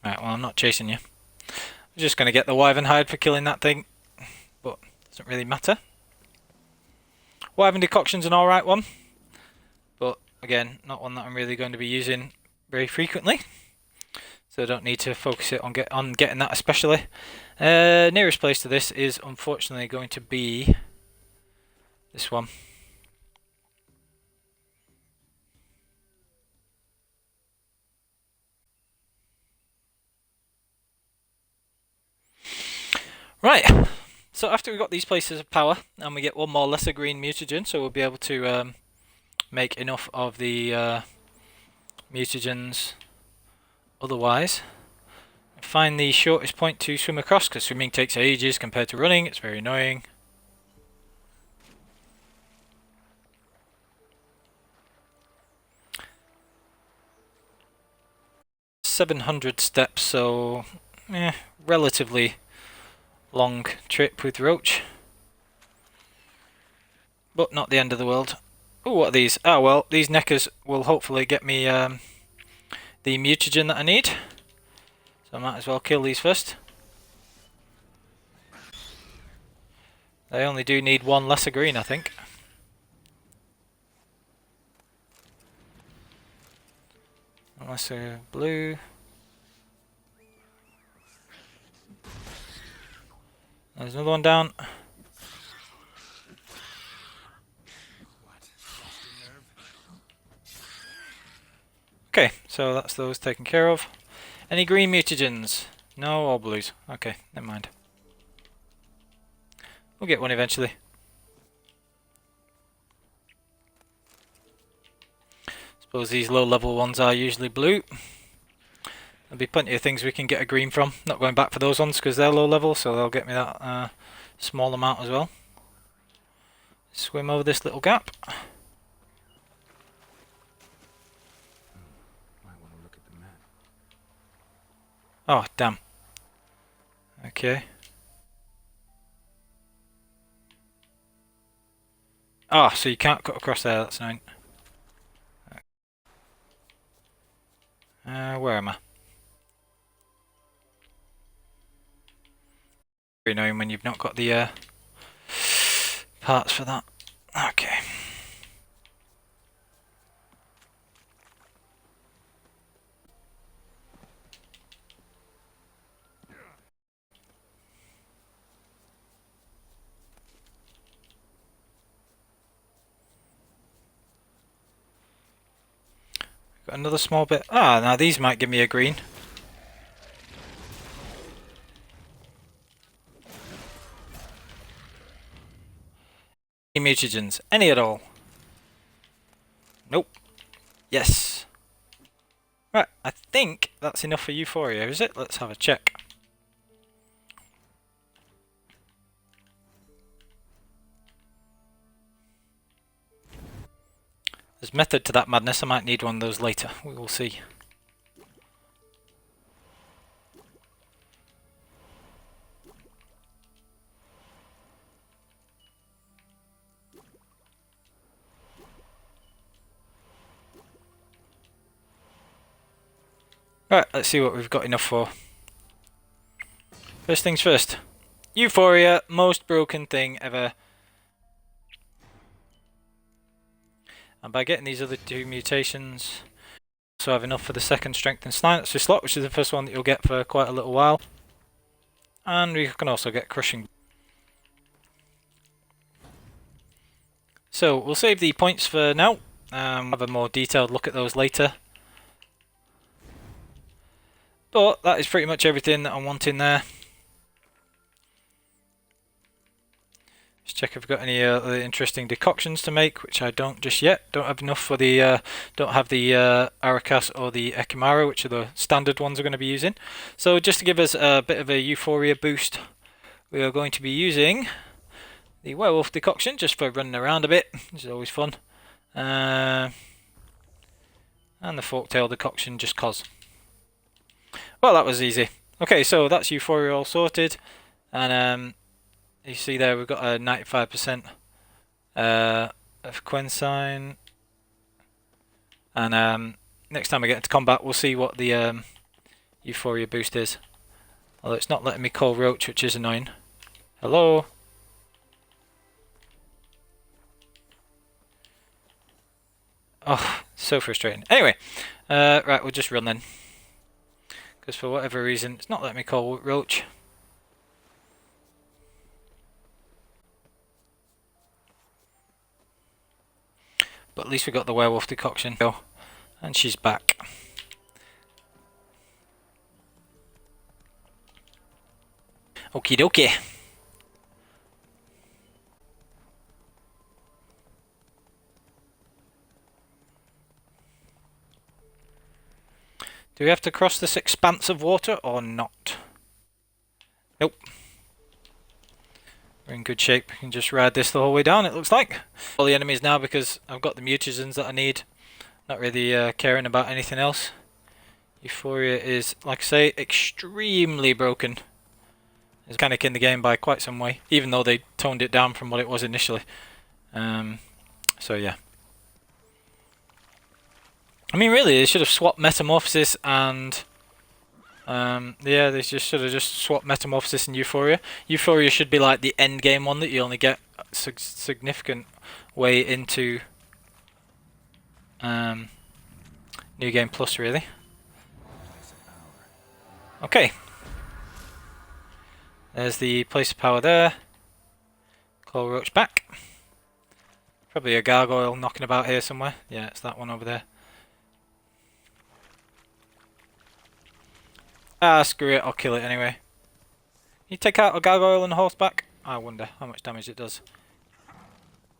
Right, well, I'm not chasing you. I'm just going to get the Wyvern hide for killing that thing, but it doesn't really matter. Wyvern decoction's an alright one, but again, not one that I'm really going to be using very frequently, so I don't need to focus it on getting that especially. Nearest place to this is unfortunately going to be this one. Right, so after we got these places of power, and we get one more lesser green mutagen, so we'll be able to make enough of the mutagens otherwise. Find the shortest point to swim across, because swimming takes ages compared to running, it's very annoying. .700 steps, so relatively long trip with Roach. But not the end of the world. Oh, what are these? Ah, well, these neckers will hopefully get me the mutagen that I need. So I might as well kill these first. They only do need one lesser green, I think. One lesser blue. There's another one down. Okay, so that's those taken care of. Any green mutagens? No, all blues. Okay, never mind. We'll get one eventually. Suppose these low level ones are usually blue. There'll be plenty of things we can get a green from. Not going back for those ones because they're low level, so they'll get me that small amount as well. Swim over this little gap. Might want to look at the map. Oh, damn. Okay. Ah, so you can't cut across there, that's annoying. Where am I? Very annoying when you've not got the parts for that. Okay. Got another small bit. Ah, now these might give me a green. Any mutagens? Any at all? Nope. Yes. Right, I think that's enough for Euphoria, is it? Let's have a check. There's method to that madness, I might need one of those later, we will see. Right, let's see what we've got enough for. First things first. Euphoria, most broken thing ever. And by getting these other two mutations, so I have enough for the second strength and silencer slot, which is the first one that you'll get for quite a little while. And we can also get crushing. So we'll save the points for now. We'll have a more detailed look at those later. But that is pretty much everything that I'm wanting there. Just check if I've got any other interesting decoctions to make, which I don't just yet. Don't have enough for the, don't have the Aracas or the Ekimara, which are the standard ones we're going to be using. So just to give us a bit of a Euphoria boost, we are going to be using the Werewolf decoction, just for running around a bit, which is always fun. And the Forktail decoction, just cause. Well, that was easy. Okay, so that's Euphoria all sorted. And you see there we've got a 95% of Quensign. And next time we get into combat, we'll see what the Euphoria boost is. Although it's not letting me call Roach, which is annoying. Hello? Oh, so frustrating. Anyway, right, we'll just run then. Because for whatever reason, it's not letting me call Roach. But at least we got the werewolf decoction. And she's back. Okie dokie. Do we have to cross this expanse of water or not? Nope. We're in good shape. We can just ride this the whole way down, it looks like. All the enemies now because I've got the mutagens that I need. Not really caring about anything else. Euphoria is, like I say, extremely broken. It's mechanic in the game by quite some way, even though they toned it down from what it was initially. So yeah. I mean, really, they should have swapped Metamorphosis and... yeah, they just should have just swapped Metamorphosis and Euphoria. Euphoria should be like the end game one that you only get a significant way into New Game Plus, really. Okay. There's the place of power there. Claw Roach back. Probably a gargoyle knocking about here somewhere. Yeah, it's that one over there. Ah, screw it, I'll kill it anyway. You take out a gargoyle and a horseback? I wonder how much damage it does.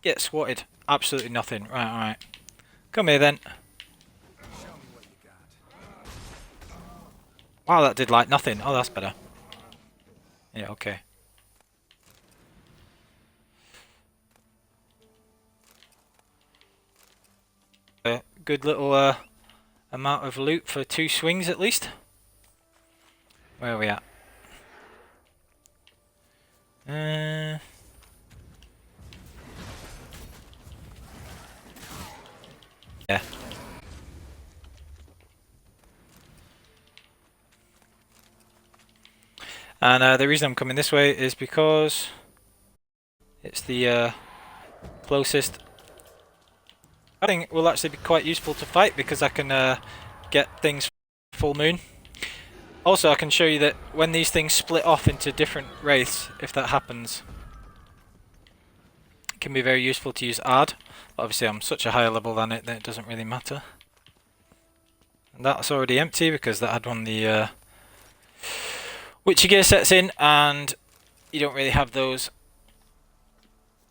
Get swatted. Absolutely nothing. Right, alright. Come here then. Wow, that did like nothing. Oh, that's better. Yeah, okay. Good little amount of loot for 2 swings at least. Where are we at? Yeah. And the reason I'm coming this way is because it's the closest. I think it will actually be quite useful to fight because I can get things full moon. Also, I can show you that when these things split off into different wraiths, if that happens, it can be very useful to use Add. But obviously, I'm such a higher level than it that it doesn't really matter. And that's already empty because that had one the Witcher gear sets in, and you don't really have those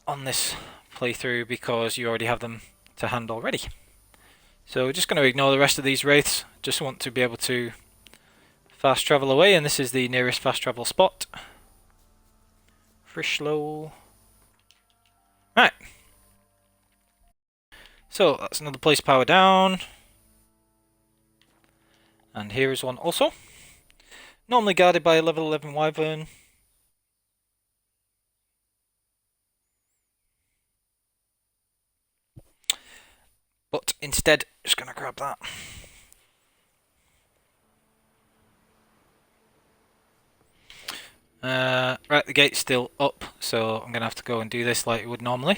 on this playthrough because you already have them to hand already. So we're just going to ignore the rest of these wraiths. Just want to be able to fast travel away, and this is the nearest fast travel spot. Frischlow. Right. So that's another place power down. And here is one also. Normally guarded by a level 11 wyvern. But instead, just going to grab that. Right, the gate's still up, so I'm going to have to go and do this like you would normally.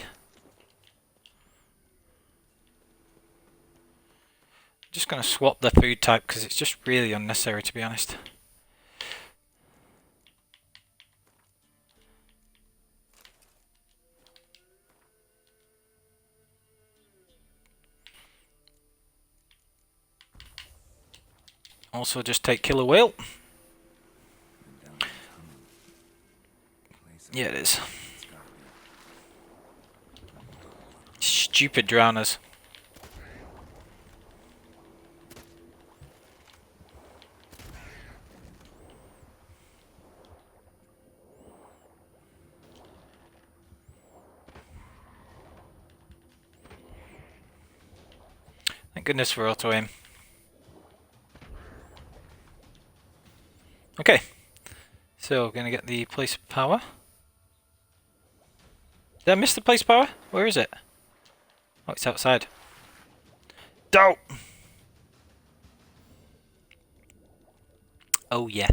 Just going to swap the food type because it's just really unnecessary, to be honest. Also, just take Killer Whale. Yeah, it is. Stupid drowners. Thank goodness for auto aim. Okay, so we're gonna get the place of power. Did I miss the place of power? Where is it? Oh, it's outside. Dope! Oh yeah.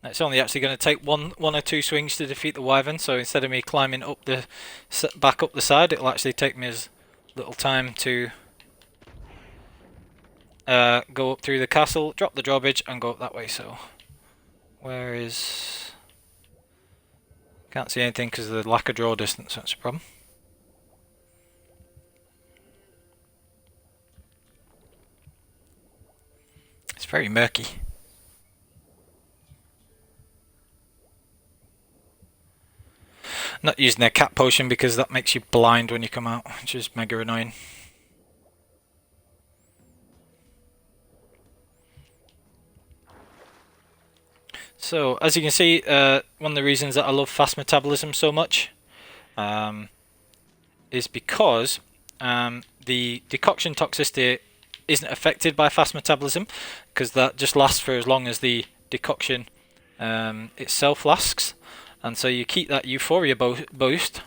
It's only actually going to take one or two swings to defeat the wyvern, so instead of me climbing up the back up the side, it'll actually take me as little time to go up through the castle, drop the drawbridge, and go up that way. So, where is Can't see anything because of the lack of draw distance, that's a problem. It's very murky. Not using their cat potion because that makes you blind when you come out, which is mega annoying. So, as you can see, one of the reasons that I love fast metabolism so much is because the decoction toxicity isn't affected by fast metabolism, because that just lasts for as long as the decoction itself lasts, and so you keep that euphoria boost.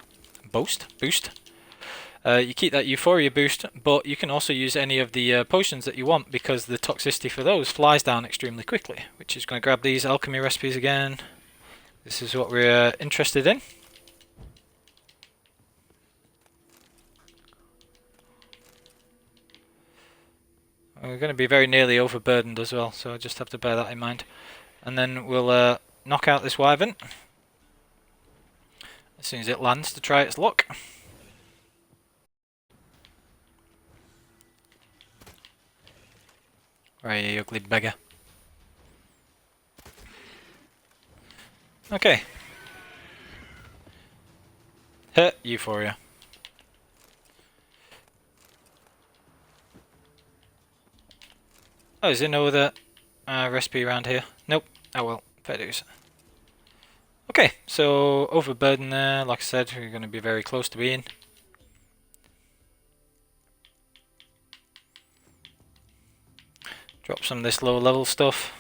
You keep that euphoria boost, but you can also use any of the potions that you want because the toxicity for those flies down extremely quickly. Which is going to grab these alchemy recipes again. This is what we're interested in. We're going to be very nearly overburdened as well, so I just have to bear that in mind. And then we'll knock out this wyvern as soon as it lands to try its luck. Right, you ugly beggar. Okay. Euphoria. Oh, is there no other recipe around here? Nope. Oh well, fair dues. Okay, so overburden there. Like I said, we're going to be very close to being. Drop some of this low level stuff.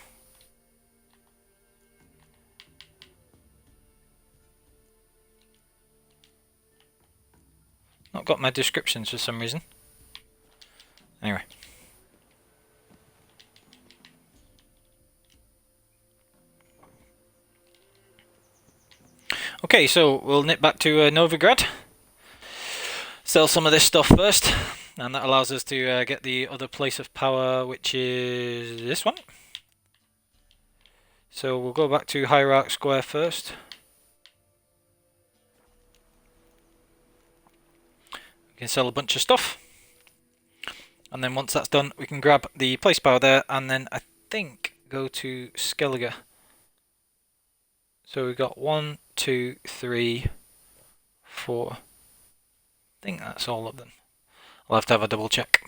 Not got my descriptions for some reason. Anyway. Okay, so we'll nip back to Novigrad. Sell some of this stuff first, and that allows us to get the other place of power, which is this one. So we'll go back to Hierarch Square first. We can sell a bunch of stuff. And then once that's done, we can grab the place power there, and then I think go to Skellige. So we've got 1, 2, 3, 4. I think that's all of them. I'll have to have a double check.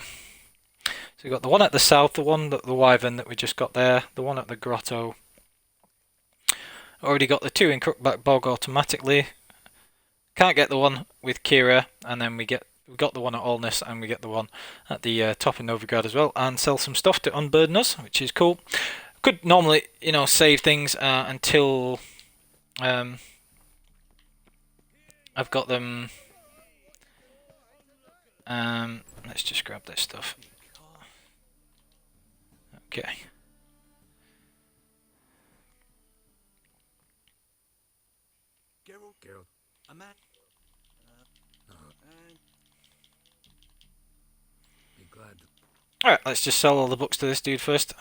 So we've got the one at the south, the one at the wyvern that we just got there, the one at the grotto. Already got the 2 in Crookback Bog automatically. Can't get the one with Kira, and then we got the one at Alness, and we get the one at the top of Novigrad as well, and sell some stuff to unburden us, which is cool. Could normally, save things until I've got them. Let's just grab this stuff. Okay. Geralt, a man. Be glad. Alright, let's just sell all the books to this dude first.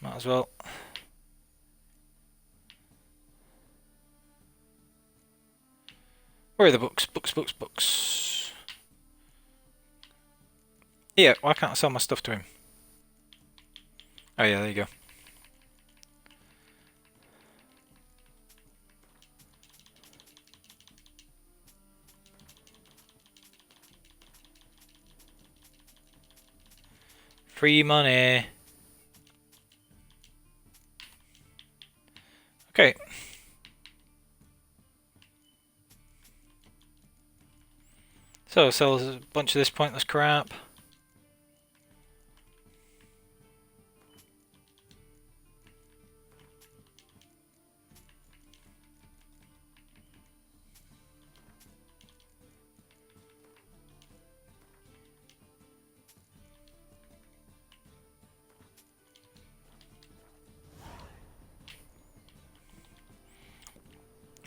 Might as well. Where are the books? Books. Yeah, why can't I sell my stuff to him? Oh yeah, there you go. Free money. Okay. So, sells a bunch of this pointless crap.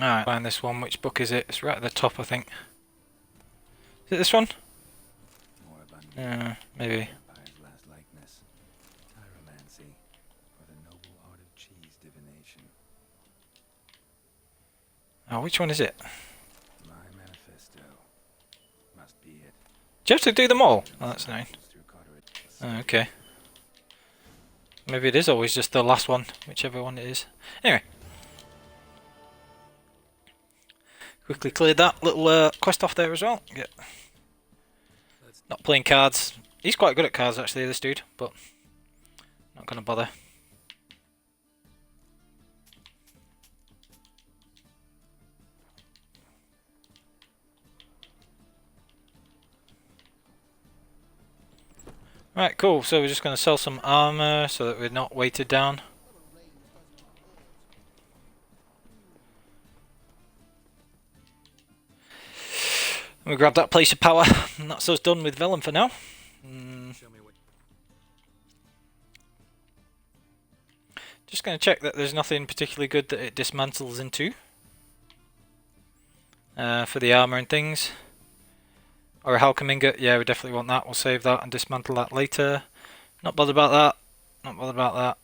Alright, find this one. Which book is it? It's right at the top, I think. Is it this one? Maybe. Last likeness. Tyromancy, or the noble art of cheese divination. Oh, which one is it? My manifesto. Must be it. Do you have to do them all? Oh, that's annoying. Through Carteret. Oh, okay. Maybe it is always just the last one, whichever one it is. Anyway. Quickly cleared that little quest off there as well. Yeah. Not playing cards. He's quite good at cards actually, this dude, but not gonna bother. Right, cool. So we're just gonna sell some armor so that we're not weighted down. We grab that place of power, and that's us done with Velen for now. Just going to check that there's nothing particularly good that it dismantles into for the armor and things. Or a Halcom ingot, yeah, we definitely want that. We'll save that and dismantle that later. Not bothered about that. Not bothered about that.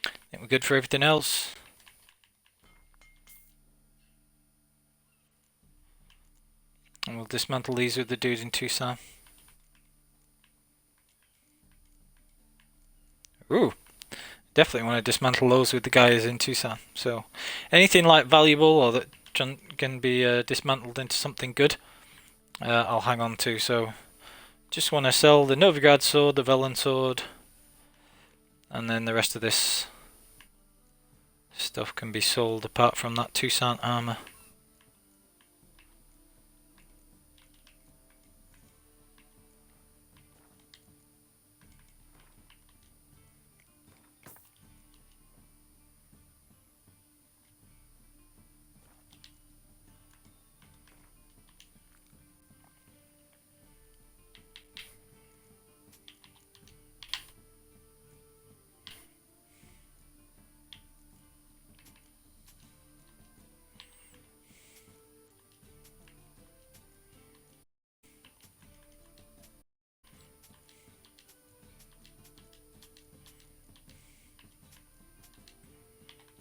I think we're good for everything else. And we'll dismantle these with the dude in Toussaint. Ooh, definitely want to dismantle those with the guys in Toussaint. So anything like valuable or that can be dismantled into something good, I'll hang on to. So just want to sell the Novigrad sword, the Velen sword, and then the rest of this stuff can be sold apart from that Toussaint armor.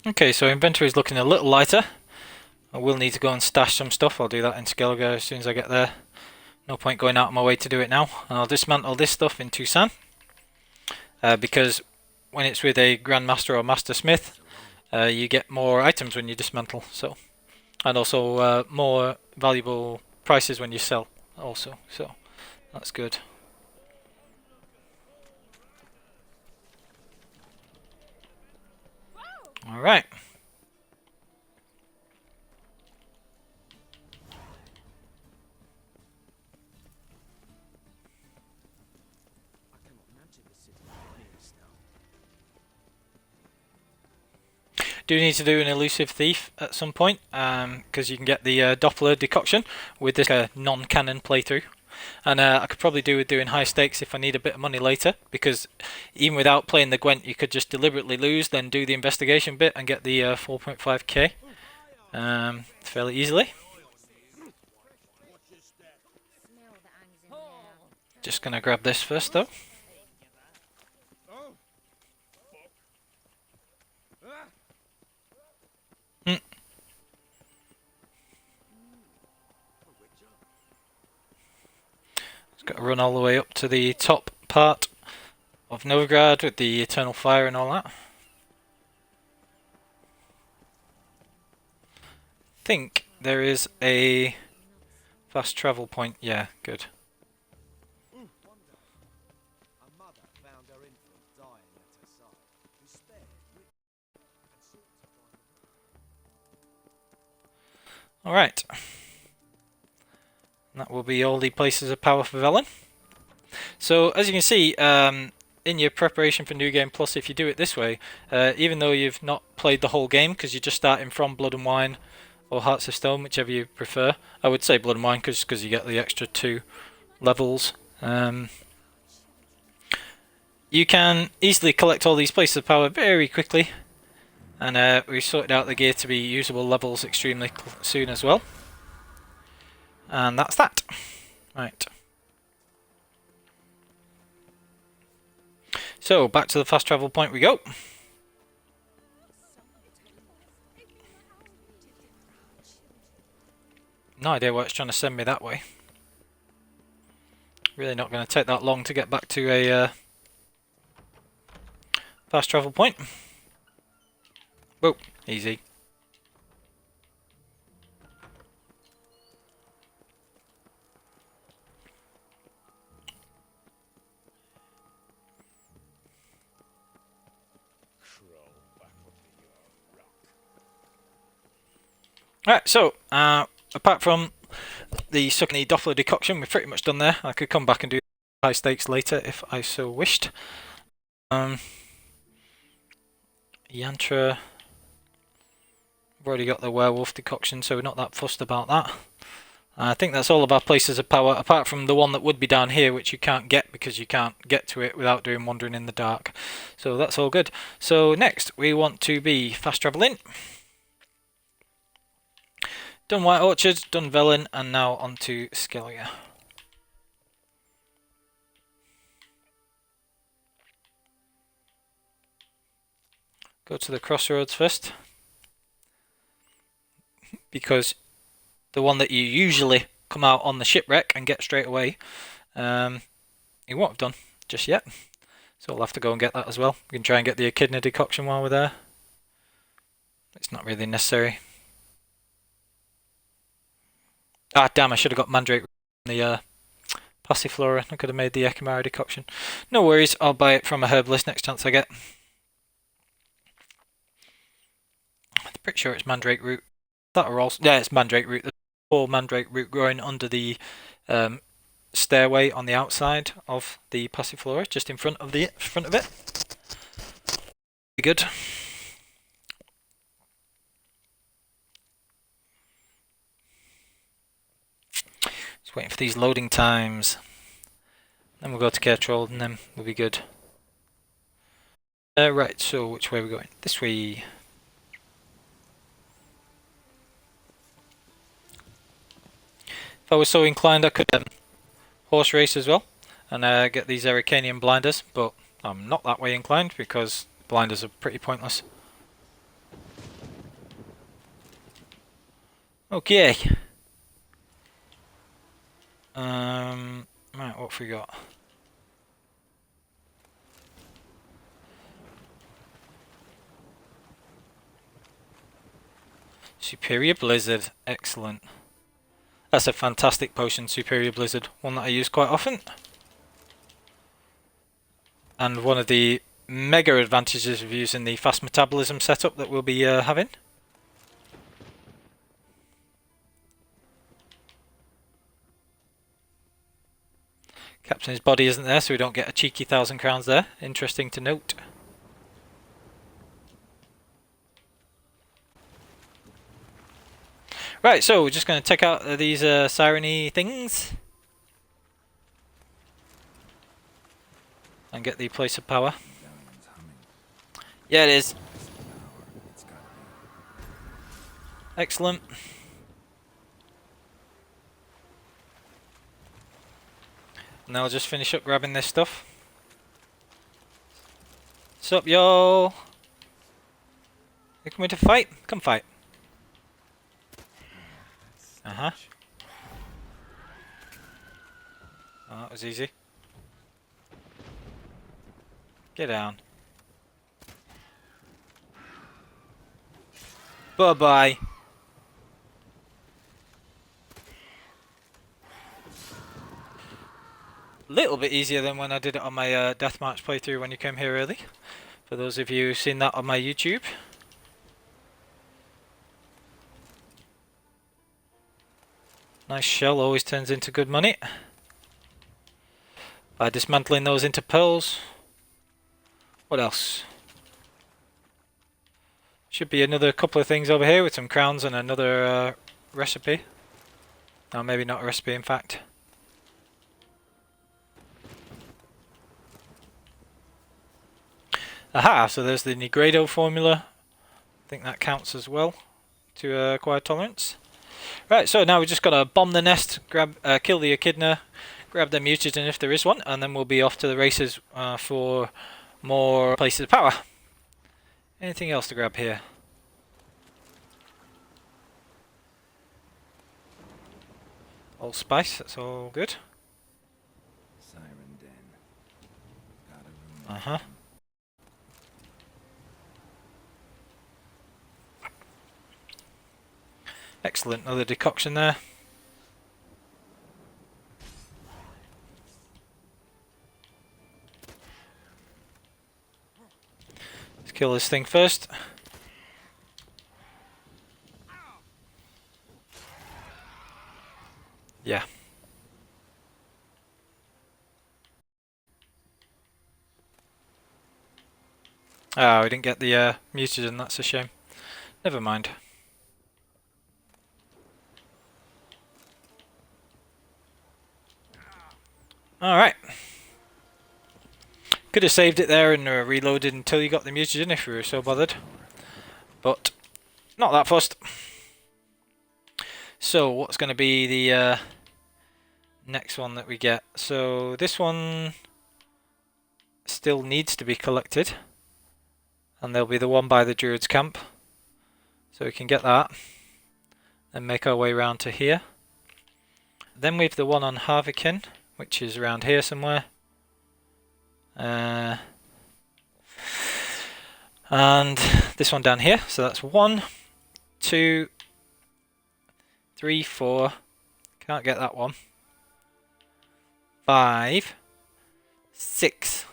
Okay, so inventory is looking a little lighter. I will need to go and stash some stuff. I'll do that in Skellige as soon as I get there. No point going out of my way to do it now. And I'll dismantle this stuff in Toussaint. Because when it's with a Grandmaster or Master Smith, you get more items when you dismantle. So, and also more valuable prices when you sell also. So that's good. Alright. Do need to do an elusive thief at some point, because you can get the Doppler decoction with this non-canon playthrough. And I could probably do with doing high stakes if I need a bit of money later, because even without playing the Gwent you could just deliberately lose, then do the investigation bit and get the 4.5k fairly easily. Just gonna grab this first though. Got to run all the way up to the top part of Novigrad with the Eternal Fire and all that. I think there is a fast travel point. Yeah, good. Alright. That will be all the places of power for Velen. So as you can see, in your preparation for New Game Plus, if you do it this way, even though you've not played the whole game because you're just starting from Blood and Wine or Hearts of Stone, whichever you prefer. I would say Blood and Wine because you get the extra 2 levels. You can easily collect all these places of power very quickly, and we sorted out the gear to be usable levels extremely soon as well. And that's that. Right. So back to the fast travel point we go. No idea why it's trying to send me that way. Really not going to take that long to get back to a fast travel point. Whoa, easy. Alright, so apart from the sucking the Doppler decoction, we've pretty much done there. I could come back and do high stakes later if I so wished. Yantra. We've already got the werewolf decoction, so we're not that fussed about that. I think that's all of our places of power, apart from the one that would be down here, which you can't get because you can't get to it without doing Wandering in the Dark. So that's all good. So next, we want to be fast travelling. Done White Orchard, done Velen, and now on to Skellige. Go to the crossroads first, because the one that you usually come out on the shipwreck and get straight away, you won't have done just yet. So we'll have to go and get that as well. We can try and get the echidna decoction while we're there. It's not really necessary. Ah, damn, I should have got Mandrake from the Passiflora. I could have made the Echimera decoction. No worries, I'll buy it from a herbalist next chance I get. I'm pretty sure it's Mandrake root. That are also, yeah, it's Mandrake root. There's 4 Mandrake root growing under the stairway on the outside of the Passiflora, just in front of it. Be good. Just waiting for these loading times. Then we'll go to Caretroll and then we'll be good. Right, so which way are we going? This way. If I was so inclined, I could horse race as well and get these Arcanian blinders, but I'm not that way inclined because blinders are pretty pointless. Okay. Right, what have we got? Superior Blizzard, excellent. That's a fantastic potion, Superior Blizzard, one that I use quite often. And one of the mega advantages of using the fast metabolism setup that we'll be having. Captain's body isn't there, so we don't get a cheeky 1,000 crowns there. Interesting to note. Right, so we're just going to check out these siren-y things. And get the place of power. Yeah, it is. Excellent. Now I'll just finish up grabbing this stuff. Sup, yo? You coming to fight? Come fight. Uh-huh. Oh, that was easy. Get down. Bye-bye. Little bit easier than when I did it on my Deathmatch playthrough when you came here early. For those of you who've seen that on my YouTube. Nice shell, always turns into good money. By dismantling those into pearls. What else? Should be another couple of things over here with some crowns and another recipe. No, maybe not a recipe in fact. Aha, so there's the Negredo formula. I think that counts as well to acquire tolerance. Right, so now we just gotta bomb the nest, grab, kill the echidna, grab their mutagen if there is one, and then we'll be off to the races for more places of power. Anything else to grab here? All spice, that's all good. Siren den. Got a room. Uh-huh. Excellent, another decoction there. Let's kill this thing first. Yeah. Oh, we didn't get the mutagen, that's a shame. Never mind. Alright. Could have saved it there and reloaded until you got the mutagen if you were so bothered. But, not that fussed. So, what's going to be the next one that we get? So, this one still needs to be collected. And there'll be the one by the Druid's camp. So we can get that. And make our way round to here. Then we've the one on Harvikin, which is around here somewhere. And this one down here. So that's 1, 2, 3, 4. Can't get that one. 5, 6.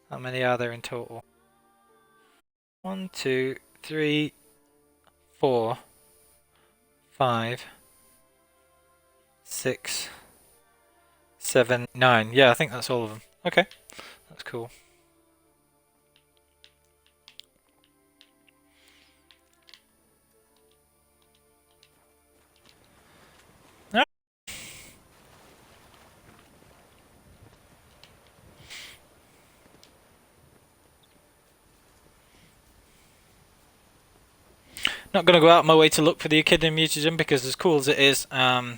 How many are there in total? 1, 2, 3, 4, 5, 6, 7, 9. Yeah, I think that's all of them. Okay, that's cool. Not going to go out my way to look for the echidna mutagen because as cool as it is, I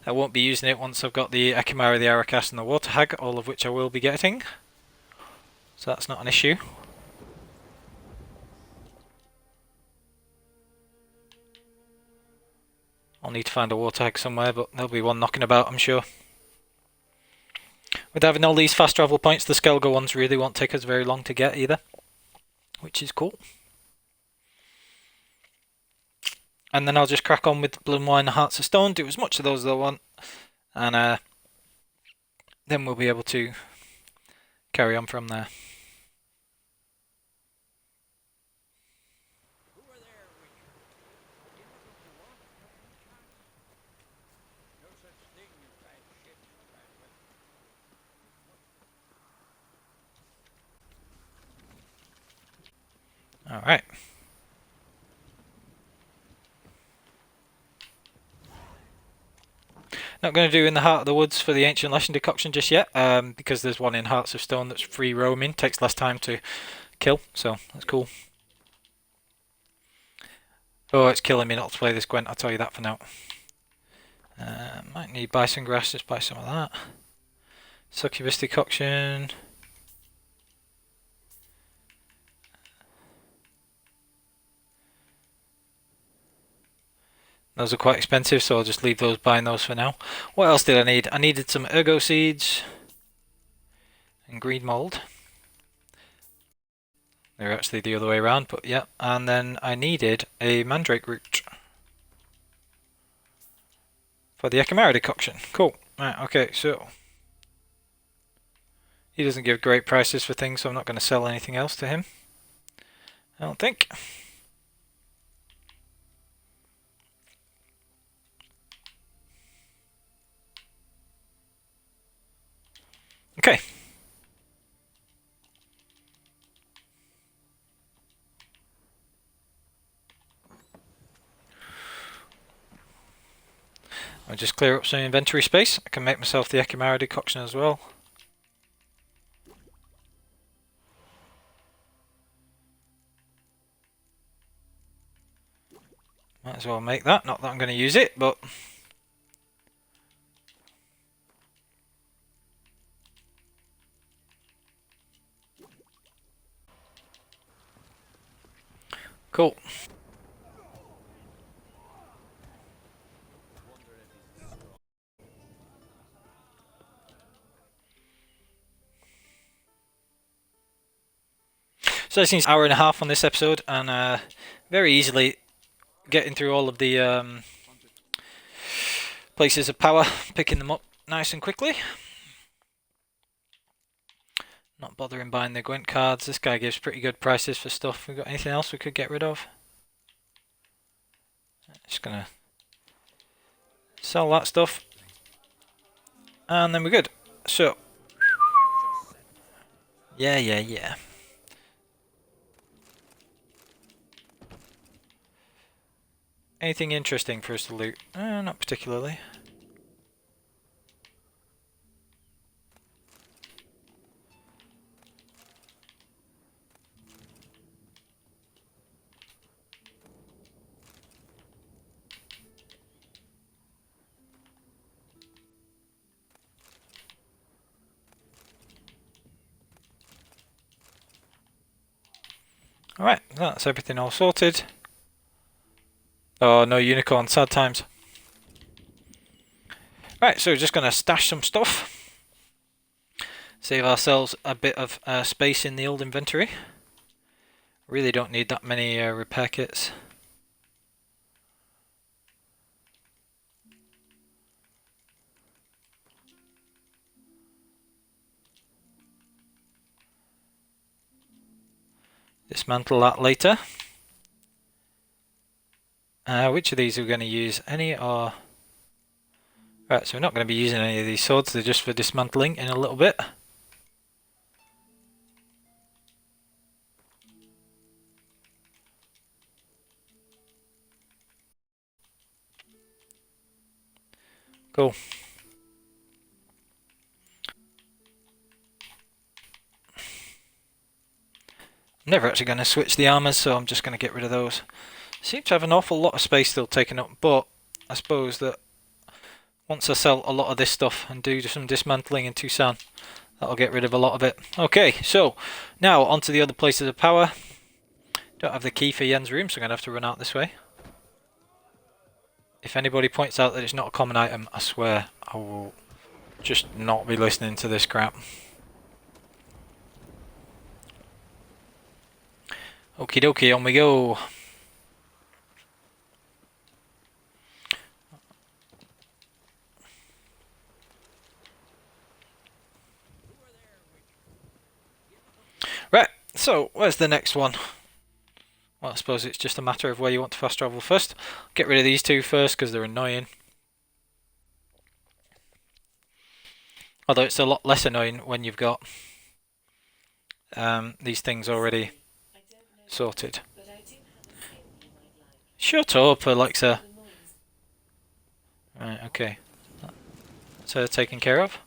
won't be using it once I've got the Echimera, the Arakas and the Water Hag, all of which I will be getting. So that's not an issue. I'll need to find a Water Hag somewhere, but there'll be one knocking about, I'm sure. With having all these fast travel points, the Skellige ones really won't take us very long to get either, which is cool. And then I'll just crack on with Blood and Wine and Hearts of Stone, do as much of those as I want, and then we'll be able to carry on from there. Alright. Not going to do in the Heart of the Woods for the Ancient Lesson decoction just yet, because there's one in Hearts of Stone that's free roaming, takes less time to kill, so that's cool. Oh, it's killing me not to play this Gwent, I'll tell you that for now. Might need Bison Grass, just buy some of that. Succubus decoction. Those are quite expensive, so I'll just leave those buying those for now. What else did I need? I needed some Ergo Seeds and Green Mold. They're actually the other way around, but yeah. And then I needed a Mandrake Root for the Echimera decoction. Cool. Right, okay, so he doesn't give great prices for things, so I'm not going to sell anything else to him, I don't think. Okay. I'll just clear up some inventory space. I can make myself the Echimera decoction as well. Might as well make that. Not that I'm going to use it, but cool. So that seems an hour and a half on this episode, and very easily getting through all of the places of power, picking them up nice and quickly. Not bothering buying the Gwent cards. This guy gives pretty good prices for stuff. We got anything else we could get rid of? Just gonna sell that stuff, and then we're good. So, yeah. Anything interesting for us to loot? Not particularly. Alright, that's everything all sorted. Oh, no unicorn, sad times. Right, so we're just going to stash some stuff. Save ourselves a bit of space in the old inventory. Really don't need that many repair kits. Dismantle that later. Which of these are we going to use? Any or... Right, so we're not going to be using any of these swords, they're just for dismantling in a little bit. Cool. I'm never actually going to switch the armors, so I'm just going to get rid of those. Seem to have an awful lot of space still taken up, but I suppose that once I sell a lot of this stuff and do some dismantling in Toussaint, that'll get rid of a lot of it. Okay, so now onto the other places of power. Don't have the key for Yen's room, so I'm going to have to run out this way. If anybody points out that it's not a common item, I swear I will just not be listening to this crap. Okie dokie, on we go. Right, so where's the next one? Well, I suppose it's just a matter of where you want to fast travel first. Get rid of these two first because they're annoying. Although it's a lot less annoying when you've got these things already sorted. Shut up, Alexa. Right, okay. That's her taken care of.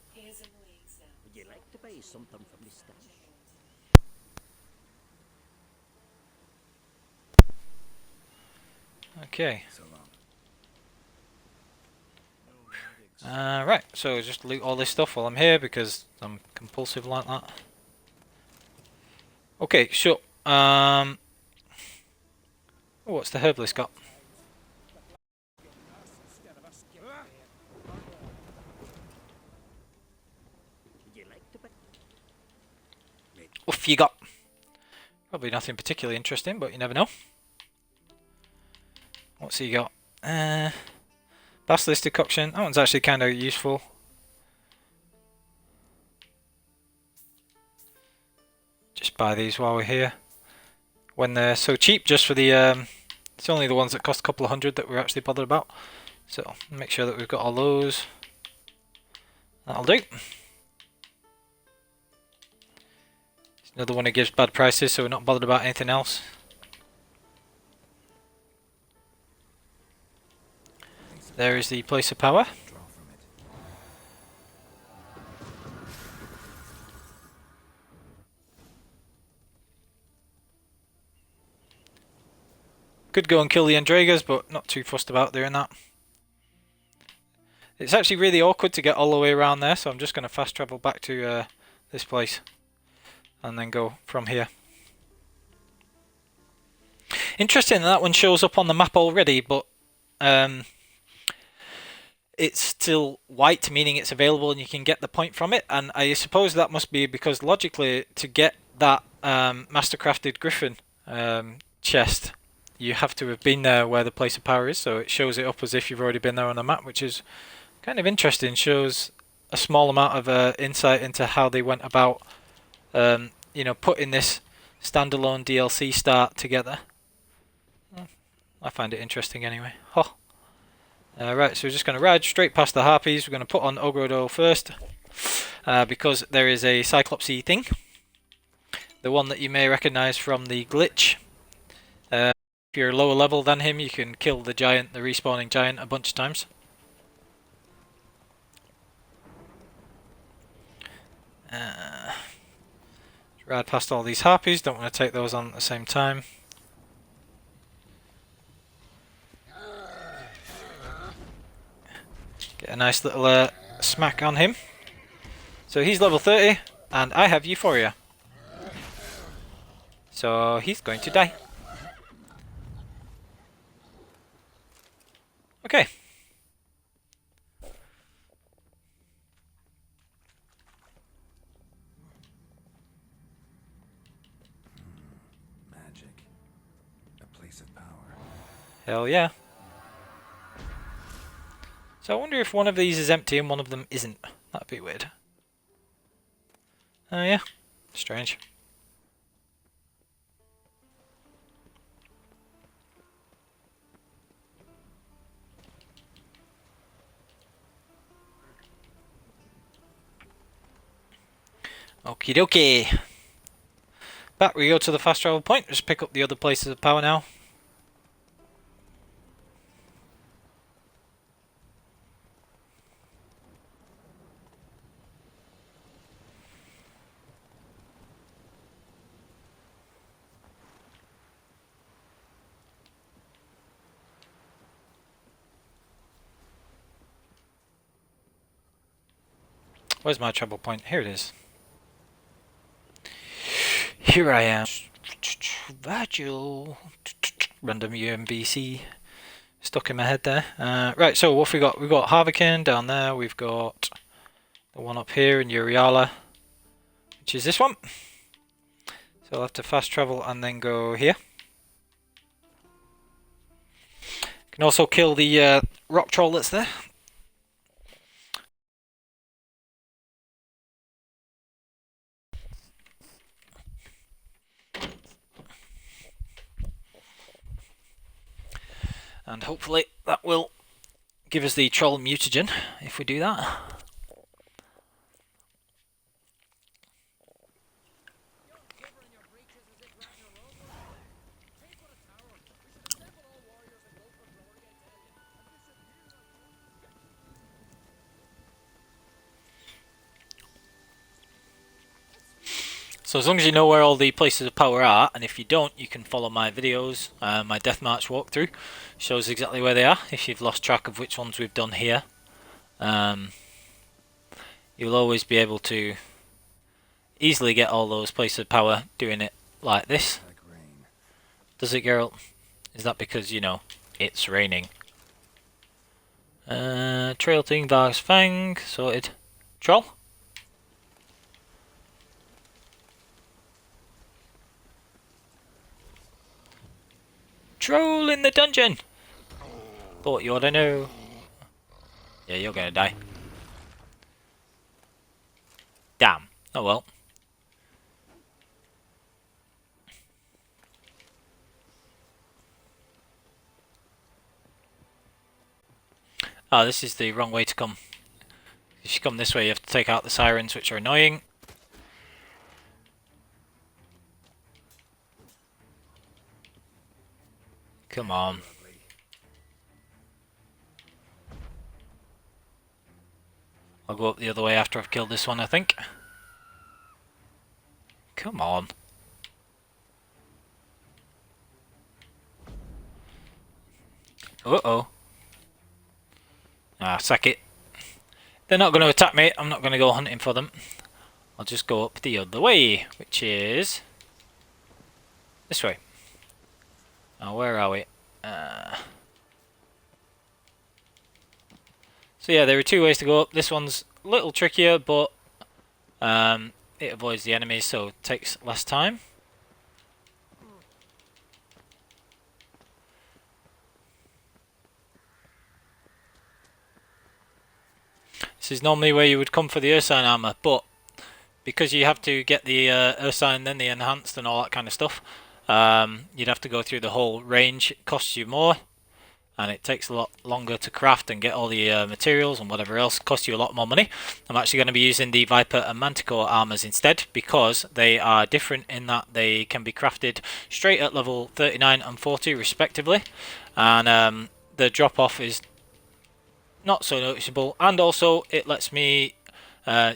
Okay. Right, so just loot all this stuff while I'm here because I'm compulsive like that. Okay, sure. What's the herbalist got? Oof, you got? Probably nothing particularly interesting, but you never know. What's he got? Basilisk decoction. That one's actually kind of useful. Just buy these while we're here. When they're so cheap, just for the... it's only the ones that cost a couple of hundred that we're actually bothered about. So, make sure that we've got all those. That'll do. Another one that gives bad prices, so we're not bothered about anything else. There is the place of power. Could go and kill the Andregas, but not too fussed about doing that. It's actually really awkward to get all the way around there, so I'm just going to fast travel back to this place and then go from here. Interesting that one shows up on the map already, but it's still white, meaning it's available and you can get the point from it. And I suppose that must be because logically, to get that mastercrafted Griffin chest, you have to have been there where the place of power is, so it shows it up as if you've already been there on the map, which is kind of interesting. Shows a small amount of insight into how they went about you know, putting this standalone DLC start together. I find it interesting anyway. Oh. Right, so we're just going to ride straight past the harpies. We're going to put on Ogredo first because there is a Cyclopsy thing, the one that you may recognise from the glitch. If you're lower level than him, you can kill the giant, the respawning giant, a bunch of times. Ride past all these harpies. Don't want to take those on at the same time. Get a nice little smack on him. So he's level 30, and I have Euphoria. So he's going to die. Okay. Magic. A place of power. Hell yeah. So I wonder if one of these is empty and one of them isn't. That'd be weird. Oh yeah. Strange. Okie dokie. Back we go to the fast travel point. Just pick up the other places of power now. Where's my travel point? Here it is. Here I am. Virgil. Random UMBC stuck in my head there. Right, so what have we got? We've got Harvikin down there. We've got the one up here in Uriala, which is this one. So I'll have to fast travel and then go here. Can also kill the rock troll that's there. And hopefully that will give us the troll mutagen if we do that. So as long as you know where all the places of power are, and if you don't, you can follow my videos, my Deathmarch walkthrough shows exactly where they are. If you've lost track of which ones we've done here, you'll always be able to easily get all those places of power doing it like this. Like rain. Does it, Geralt? Is that because, you know, it's raining? Trail Thing, Varg's Fang, sorted. Troll? Troll in the dungeon! Thought you ought to know. Yeah, you're gonna die. Damn. Oh well. Ah, this is the wrong way to come. If you come this way, you have to take out the sirens, which are annoying. Come on. I'll go up the other way after I've killed this one, I think. Come on. Uh-oh. Ah, sack it. They're not going to attack me. I'm not going to go hunting for them. I'll just go up the other way, which is this way. Now, where are we? So yeah, there are two ways to go up. This one's a little trickier, but it avoids the enemies, so it takes less time. This is normally where you would come for the Ursine armor, but because you have to get the Ursine, then the enhanced and all that kind of stuff, you'd have to go through the whole range. It costs you more, and it takes a lot longer to craft and get all the materials and whatever else. Costs you a lot more money. I'm actually going to be using the Viper and Manticore armors instead, because they are different in that they can be crafted straight at level 39 and 40 respectively, and the drop off is not so noticeable, and also it lets me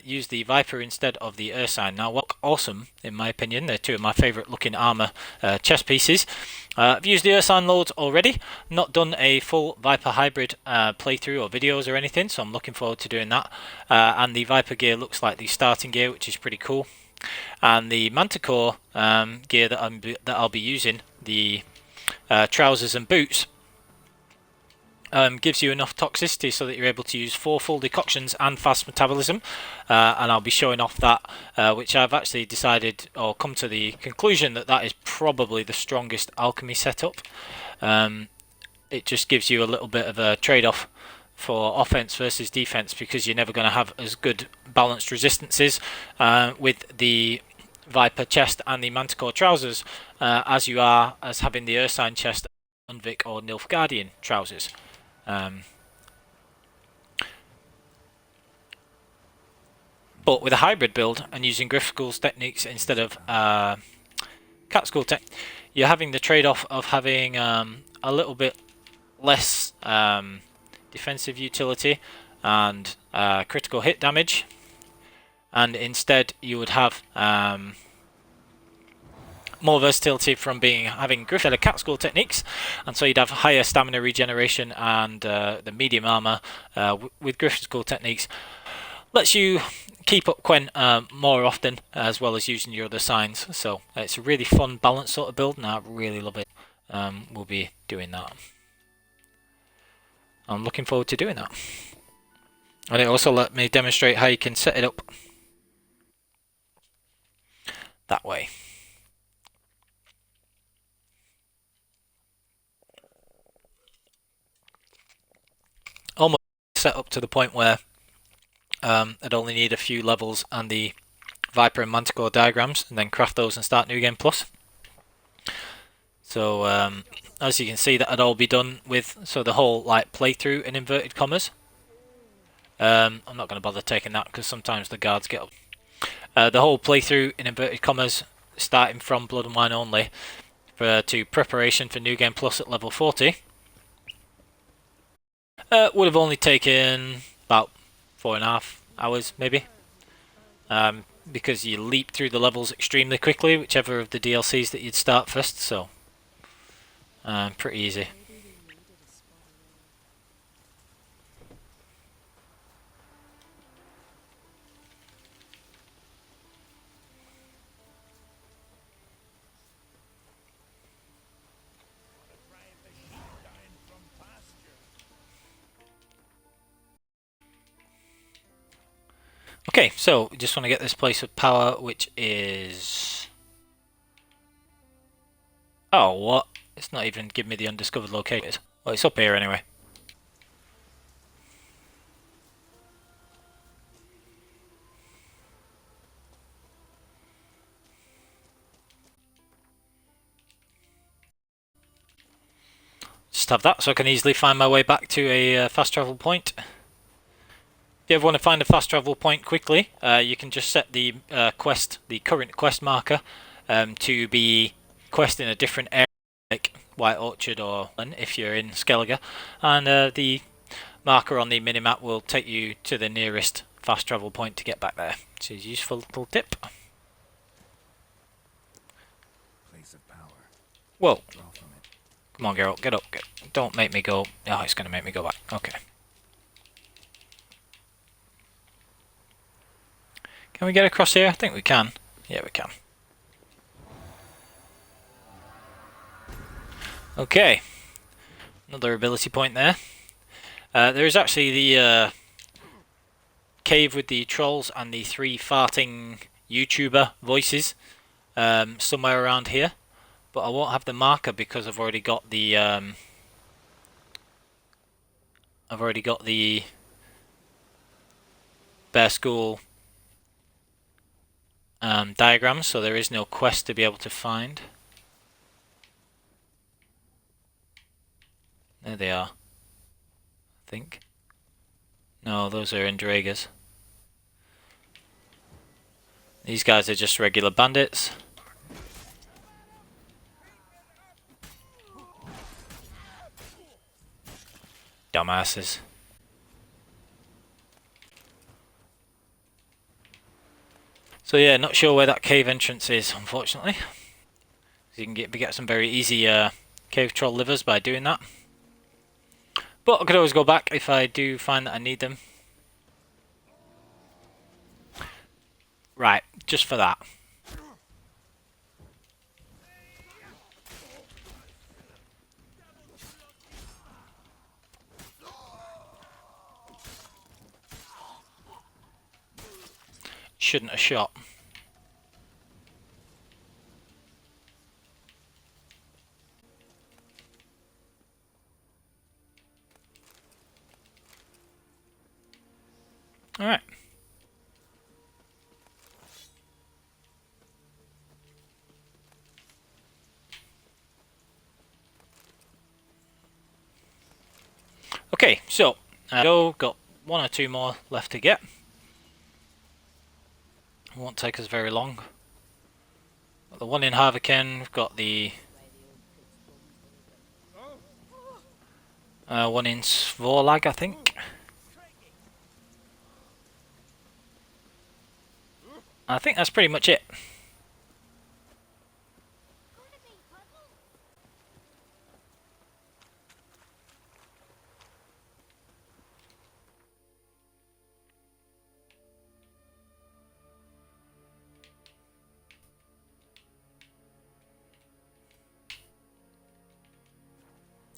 use the Viper instead of the Ursine. Now, what awesome in my opinion, they're two of my favourite looking armour chest pieces. I've used the Ursine loads already, not done a full Viper hybrid playthrough or videos or anything, so I'm looking forward to doing that. And the Viper gear looks like the starting gear, which is pretty cool. And the Manticore gear that I'll be using, the trousers and boots, gives you enough toxicity so that you're able to use 4 full decoctions and fast metabolism, and I'll be showing off that, which I've actually decided or come to the conclusion that that is probably the strongest alchemy setup. It just gives you a little bit of a trade-off for offense versus defense, because you're never going to have as good balanced resistances with the Viper chest and the Manticore trousers as you are as having the Ursine chest, Unvik or Nilfgaardian trousers. But with a hybrid build and using Griff's techniques instead of Cat School tech, you're having the trade-off of having a little bit less defensive utility and critical hit damage, and instead you would have more versatility from having Griffin Cat School techniques, and so you'd have higher stamina regeneration, and the medium armor with Griffin School techniques lets you keep up Quen more often, as well as using your other signs. So it's a really fun balanced sort of build, and I really love it. We'll be doing that. I'm looking forward to doing that, and it also let me demonstrate how you can set it up that way. Almost set up to the point where I'd only need a few levels and the Viper and Manticore diagrams, and then craft those and start New Game Plus. So as you can see, that had all be done with the whole like playthrough in inverted commas. I'm not going to bother taking that because sometimes the guards get up. The whole playthrough in inverted commas, starting from Blood and Wine only to preparation for New Game Plus at level 40. Would have only taken about 4.5 hours, maybe, because you leap through the levels extremely quickly, whichever of the DLCs that you'd start first. So, pretty easy. Okay, so we just want to get this place of power, which is... Oh, what? It's not even giving me the undiscovered location. Well, it's up here anyway. Just have that so I can easily find my way back to a fast travel point. If you ever want to find a fast travel point quickly, you can just set the current quest marker, to be quest in a different area, like White Orchard or if you're in Skellige, and the marker on the minimap will take you to the nearest fast travel point to get back there. Which is a useful little tip. Place of power. Whoa. Draw from it. Come on, Geralt, get up. Don't make me go. Oh, it's going to make me go back. Okay. Can we get across here? I think we can. Yeah, we can. Okay. Another ability point there. There is actually the cave with the trolls and the 3 farting YouTuber voices somewhere around here. But I won't have the marker because I've already got the Bear School diagrams, so there is no quest to be able to find. There they are. I think. No, those are Indragers. These guys are just regular bandits. Dumbasses. So yeah, not sure where that cave entrance is, unfortunately. You can get some very easy cave troll livers by doing that. But I could always go back if I do find that I need them. Right, just for that. Shouldn't have shot. Alright. Okay, so got 1 or 2 more left to get. It won't take us very long. Got the one in Harviken, we've got the one in Svorlag, I think. I think that's pretty much it.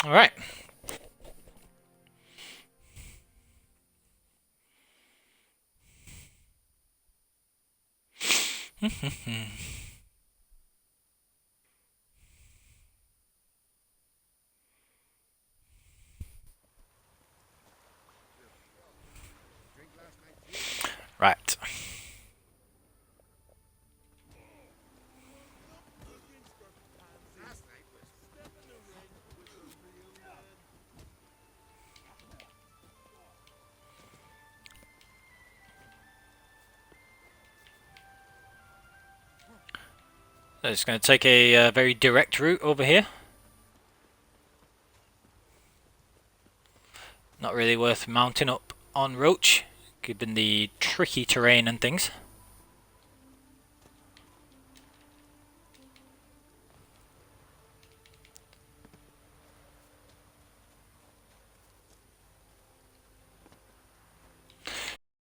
Alright. Right. So it's going to take a very direct route over here. Not really worth mounting up on Roach, given the tricky terrain and things.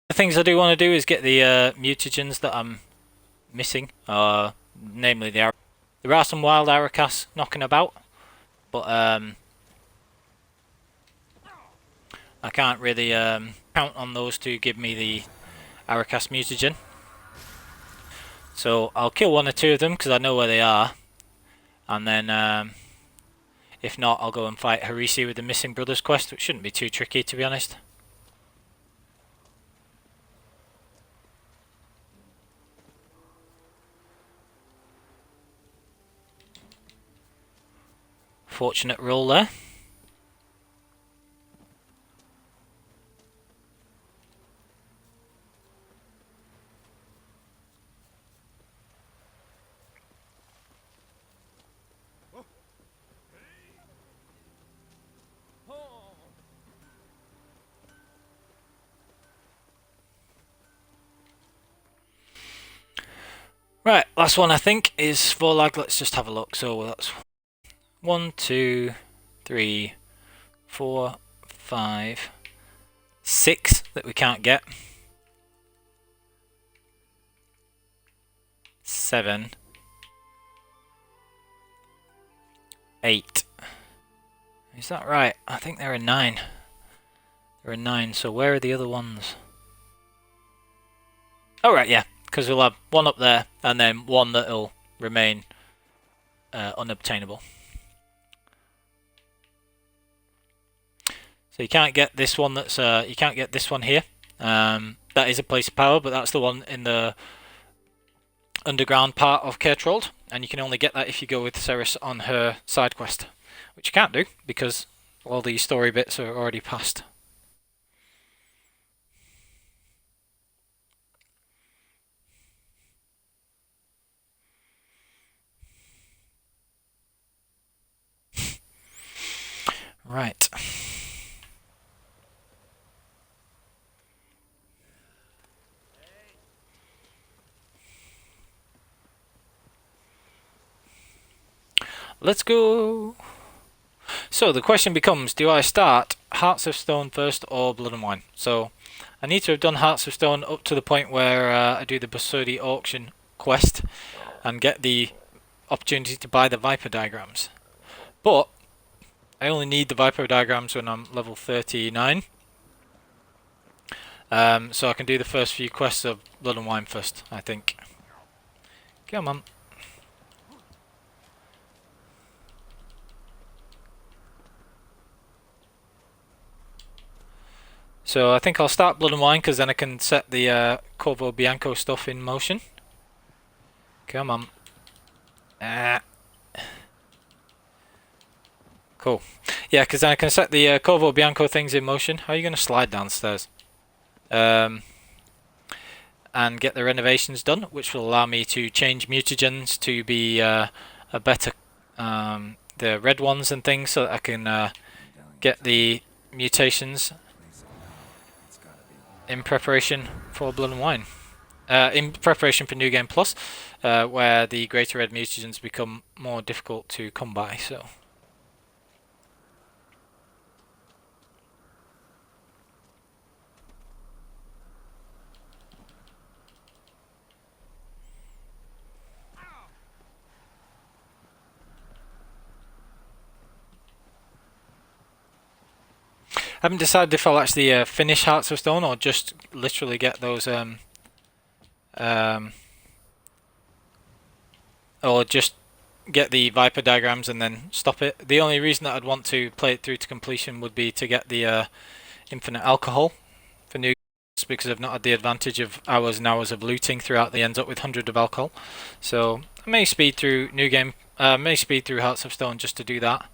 The things I do want to do is get the mutagens that I'm missing, namely there are some wild Arakas knocking about, but I can't really count on those to give me the Arakas mutagen. So I'll kill 1 or 2 of them because I know where they are, and then if not, I'll go and fight Harisi with the Missing Brothers quest, which shouldn't be too tricky, to be honest. Fortunate roll there. Right, last one I think is Vorlag. Let's just have a look. So that's 1, 2, 3, 4, 5, 6 that we can't get. 7, 8. Is that right? I think there are 9. There are 9, so where are the other ones? Oh right, yeah, because we'll have one up there, and then one that'll remain unobtainable. So you can't get this one. You can't get this one here. That is a place of power, but that's the one in the underground part of Kertrold, and you can only get that if you go with Ceres on her side quest, which you can't do because all the story bits are already passed. Right. Let's go. So the question becomes, do I start Hearts of Stone first or Blood and Wine? So I need to have done Hearts of Stone up to the point where I do the Basudi auction quest and get the opportunity to buy the Viper diagrams. But I only need the Viper diagrams when I'm level 39. So I can do the first few quests of Blood and Wine first, I think. Come on. So I think I'll start Blood and Wine because then I can set the Corvo Bianco stuff in motion. Come on. Cool. Yeah, because then I can set the Corvo Bianco things in motion. How are you going to slide downstairs? And get the renovations done, which will allow me to change mutagens to be a better, the red ones and things, so that I can get the mutations in preparation for Blood and Wine. In preparation for New Game Plus, where the greater red mutagens become more difficult to come by. So. I haven't decided if I'll actually finish Hearts of Stone or just literally get those or just get the Viper diagrams and then stop it. The only reason that I'd want to play it through to completion would be to get the infinite alcohol for new games, because I've not had the advantage of hours and hours of looting throughout the ends up with 100 of alcohol. So I may speed through New Game, may speed through Hearts of Stone just to do that.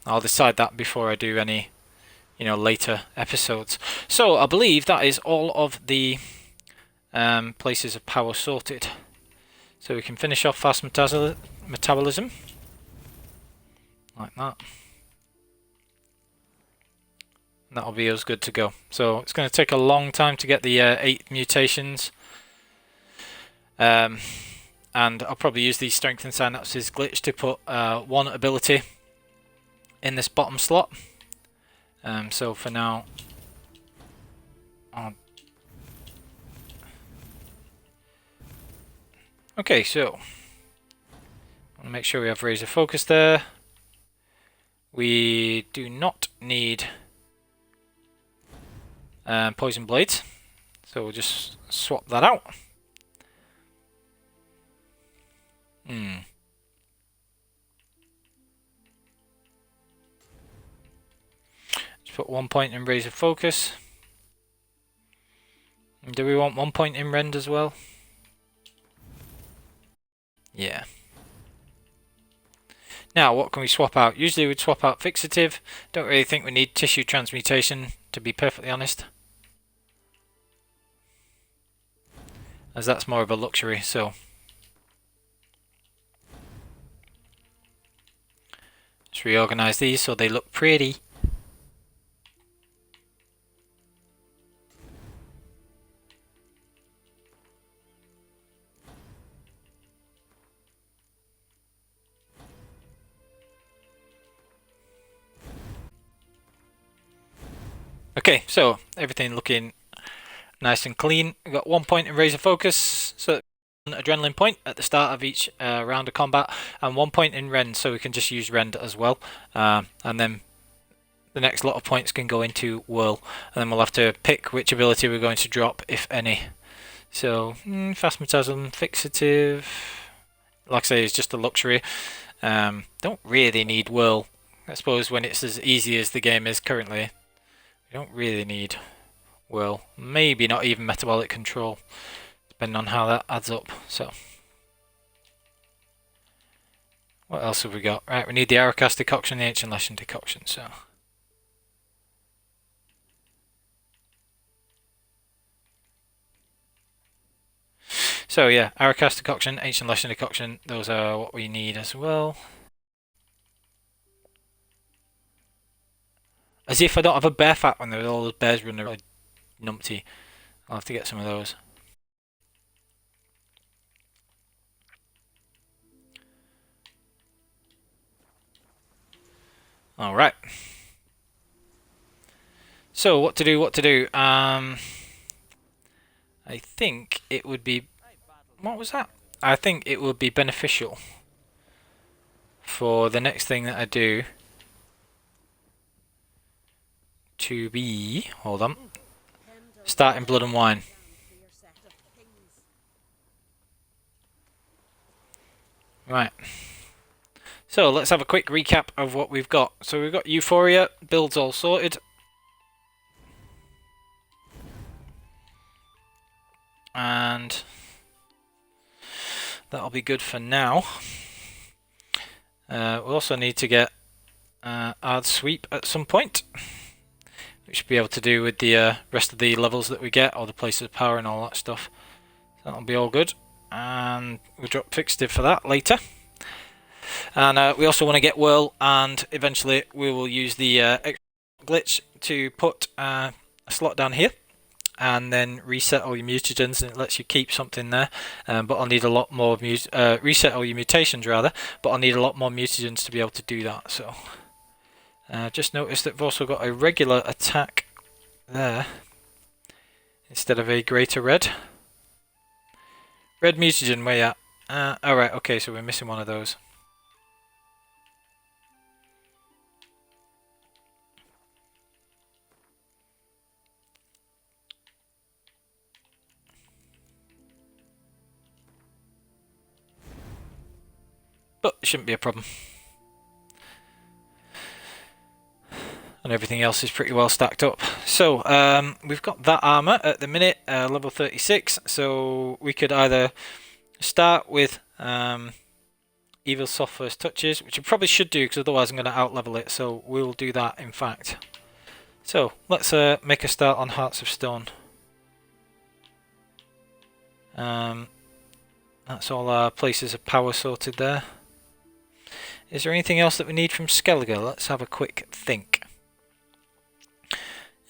I'll decide that before I do any, later episodes. So I believe that is all of the places of power sorted. So we can finish off fast metabolism like that. And that'll be us good to go. So it's going to take a long time to get the 8 mutations. And I'll probably use the strength and synapses glitch to put one ability in this bottom slot. So for now, okay, so I want to make sure we have razor focus there. We do not need poison blades, so we'll just swap that out. Just put 1 point in razor focus. Do we want 1 point in rend as well? Yeah. Now, what can we swap out? Usually we'd swap out fixative. Don't really think we need tissue transmutation, to be perfectly honest, as that's more of a luxury. So just reorganize these so they look pretty. Okay, so everything looking nice and clean. We've got 1 point in razor focus, so an adrenaline point at the start of each round of combat, and 1 point in rend, so we can just use rend as well. And then the next lot of points can go into whirl, and then we'll have to pick which ability we're going to drop, if any. So fast metabolism, fixative. Like I say, it's just a luxury. Don't really need whirl. I suppose when it's as easy as the game is currently, we don't really need whirl. Maybe not even metabolic control, depending on how that adds up. So, what else have we got? Right, we need the Aracast decoction, the ancient lesson decoction. So yeah, Aracast decoction, ancient lesson decoction. Those are what we need as well. As if I don't have a bear fat when there's all those bears running around numpty. I'll have to get some of those. Alright. So what to do? I think it would be... What was that? I think it would be beneficial for the next thing that I do to be... Hold on. Starting Blood and Wine. Right. So let's have a quick recap of what we've got. So we've got Euphoria, builds all sorted. And that'll be good for now. We also need to get Ard Sweep at some point. We should be able to do with the rest of the levels that we get, or the places of power and all that stuff. That'll be all good. And we'll drop Fixative for that later. And we also want to get Whirl, and eventually we will use the glitch to put a slot down here and then reset all your mutagens, and it lets you keep something there. But I'll need a lot more reset all your mutations rather. But I'll need a lot more mutagens to be able to do that. So just notice that we've also got a regular attack there instead of a greater red. Red mutagen, where you at? Alright, okay, so we're missing one of those. But it shouldn't be a problem. And everything else is pretty well stacked up. So we've got that armor at the minute, level 36. So we could either start with Evil Soft First Touches, which we probably should do because otherwise I'm going to outlevel it. So we'll do that, in fact. So let's make a start on Hearts of Stone. That's all our places of power sorted there. Is there anything else that we need from Skellige? Let's have a quick think.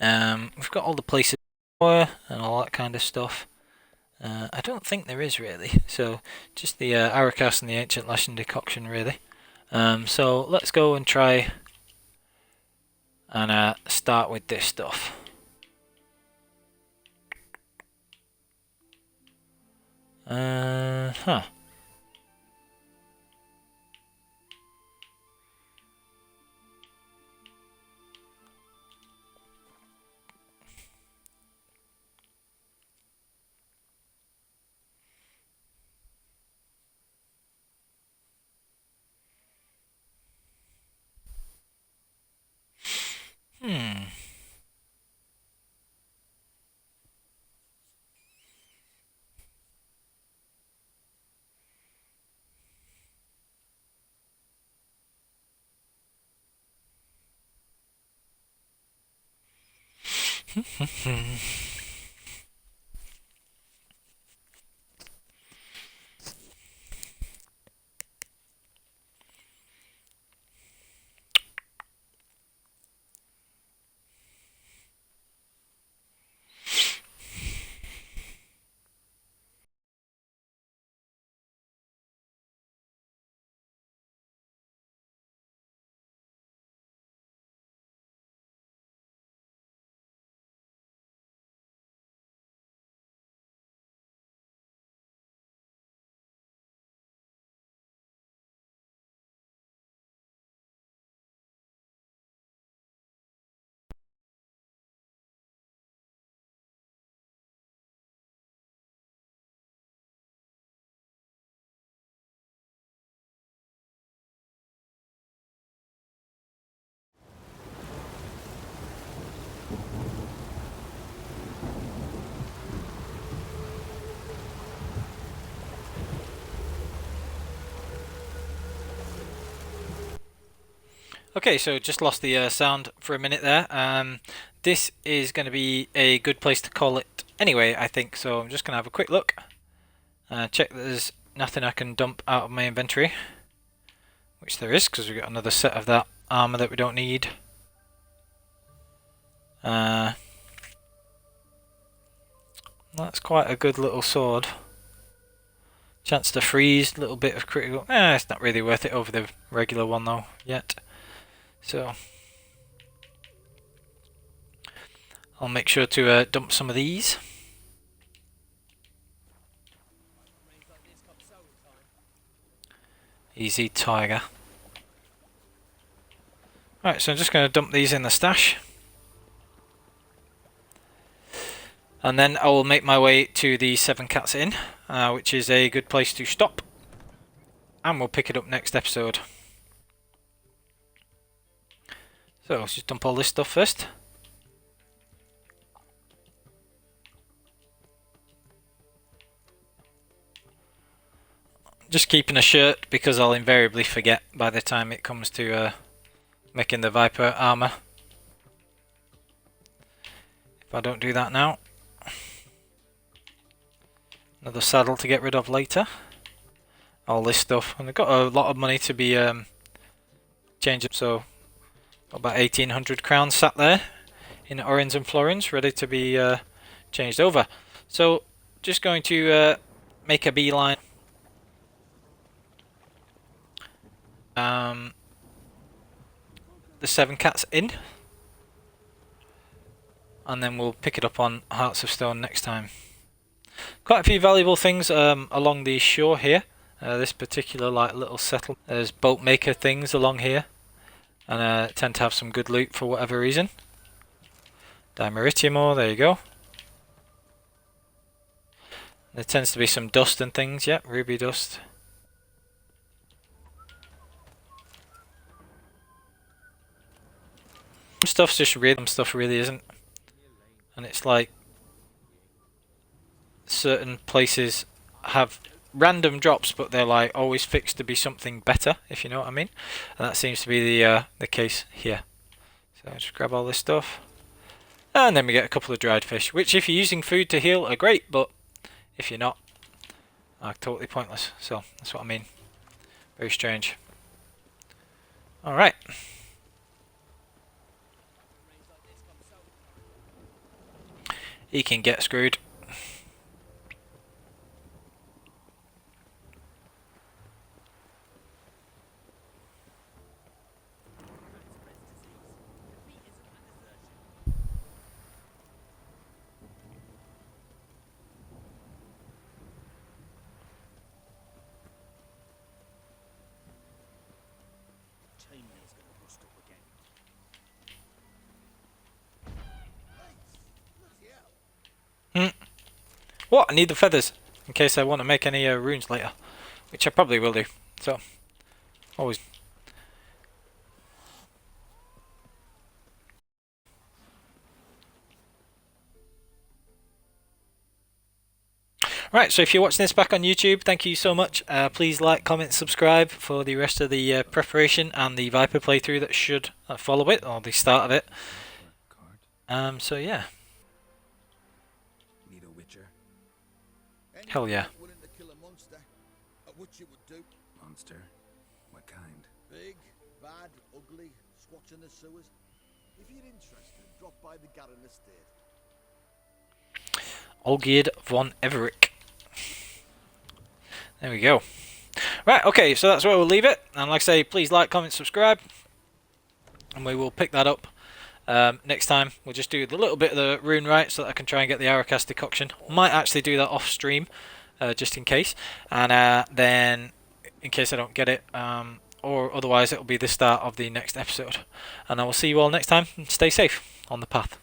We've got all the places of power and all that kind of stuff. I don't think there is really. So just the Aracast and the Ancient Lesson decoction really. So let's go and try and start with this stuff. Huh. Okay, so just lost the sound for a minute there. This is going to be a good place to call it anyway, I think. So I'm just going to have a quick look. Check that there's nothing I can dump out of my inventory. Which there is, because we've got another set of that armour that we don't need. That's quite a good little sword. Chance to freeze, little bit of critical. It's not really worth it over the regular one though, yet. So I'll make sure to dump some of these. Easy tiger. Right, so I'm just going to dump these in the stash. And then I will make my way to the Seven Cats Inn, which is a good place to stop. And we'll pick it up next episode. So let's just dump all this stuff first. Just keeping a shirt because I'll invariably forget by the time it comes to making the Viper armour. If I don't do that now. Another saddle to get rid of later. All this stuff. And I've got a lot of money to be changing. So about 1800 crowns sat there in orens and florins ready to be changed over. So just going to make a beeline. The Seven Cats Inn, and then we'll pick it up on Hearts of Stone next time. Quite a few valuable things along the shore here. This particular little settlement. There's boat maker things along here, and tend to have some good loot for whatever reason. Dimeritium ore, there you go. There tends to be some dust and things, yeah, ruby dust. Stuff's just real, some stuff really isn't. And it's like certain places have random drops, but they're like always fixed to be something better, if you know what I mean. And that seems to be the case here. So just grab all this stuff. And then we get a couple of dried fish, which if you're using food to heal are great, but if you're not, are totally pointless. So that's what I mean. Very strange. Alright. He can get screwed. What? I need the feathers in case I want to make any runes later, which I probably will do. So, always. Right, so if you're watching this back on YouTube, thank you so much. Please like, comment, subscribe for the rest of the preparation and the Viper playthrough that should follow it, or the start of it. So yeah. Need a witcher? Hell yeah. Willing to kill a monster? What you would do? Monster? What kind? Big, bad, ugly, squats in the sewers. If you're interested, drop by the Garden Estate. Olgierd von Everick. There we go. Right, okay, so that's where we'll leave it. And like I say, please like, comment, subscribe. And we will pick that up next time. We'll just do a little bit of the rune right so that I can try and get the Aracast decoction. Might actually do that off stream, just in case. And then, in case I don't get it, or otherwise it'll be the start of the next episode. And I will see you all next time. Stay safe on the path.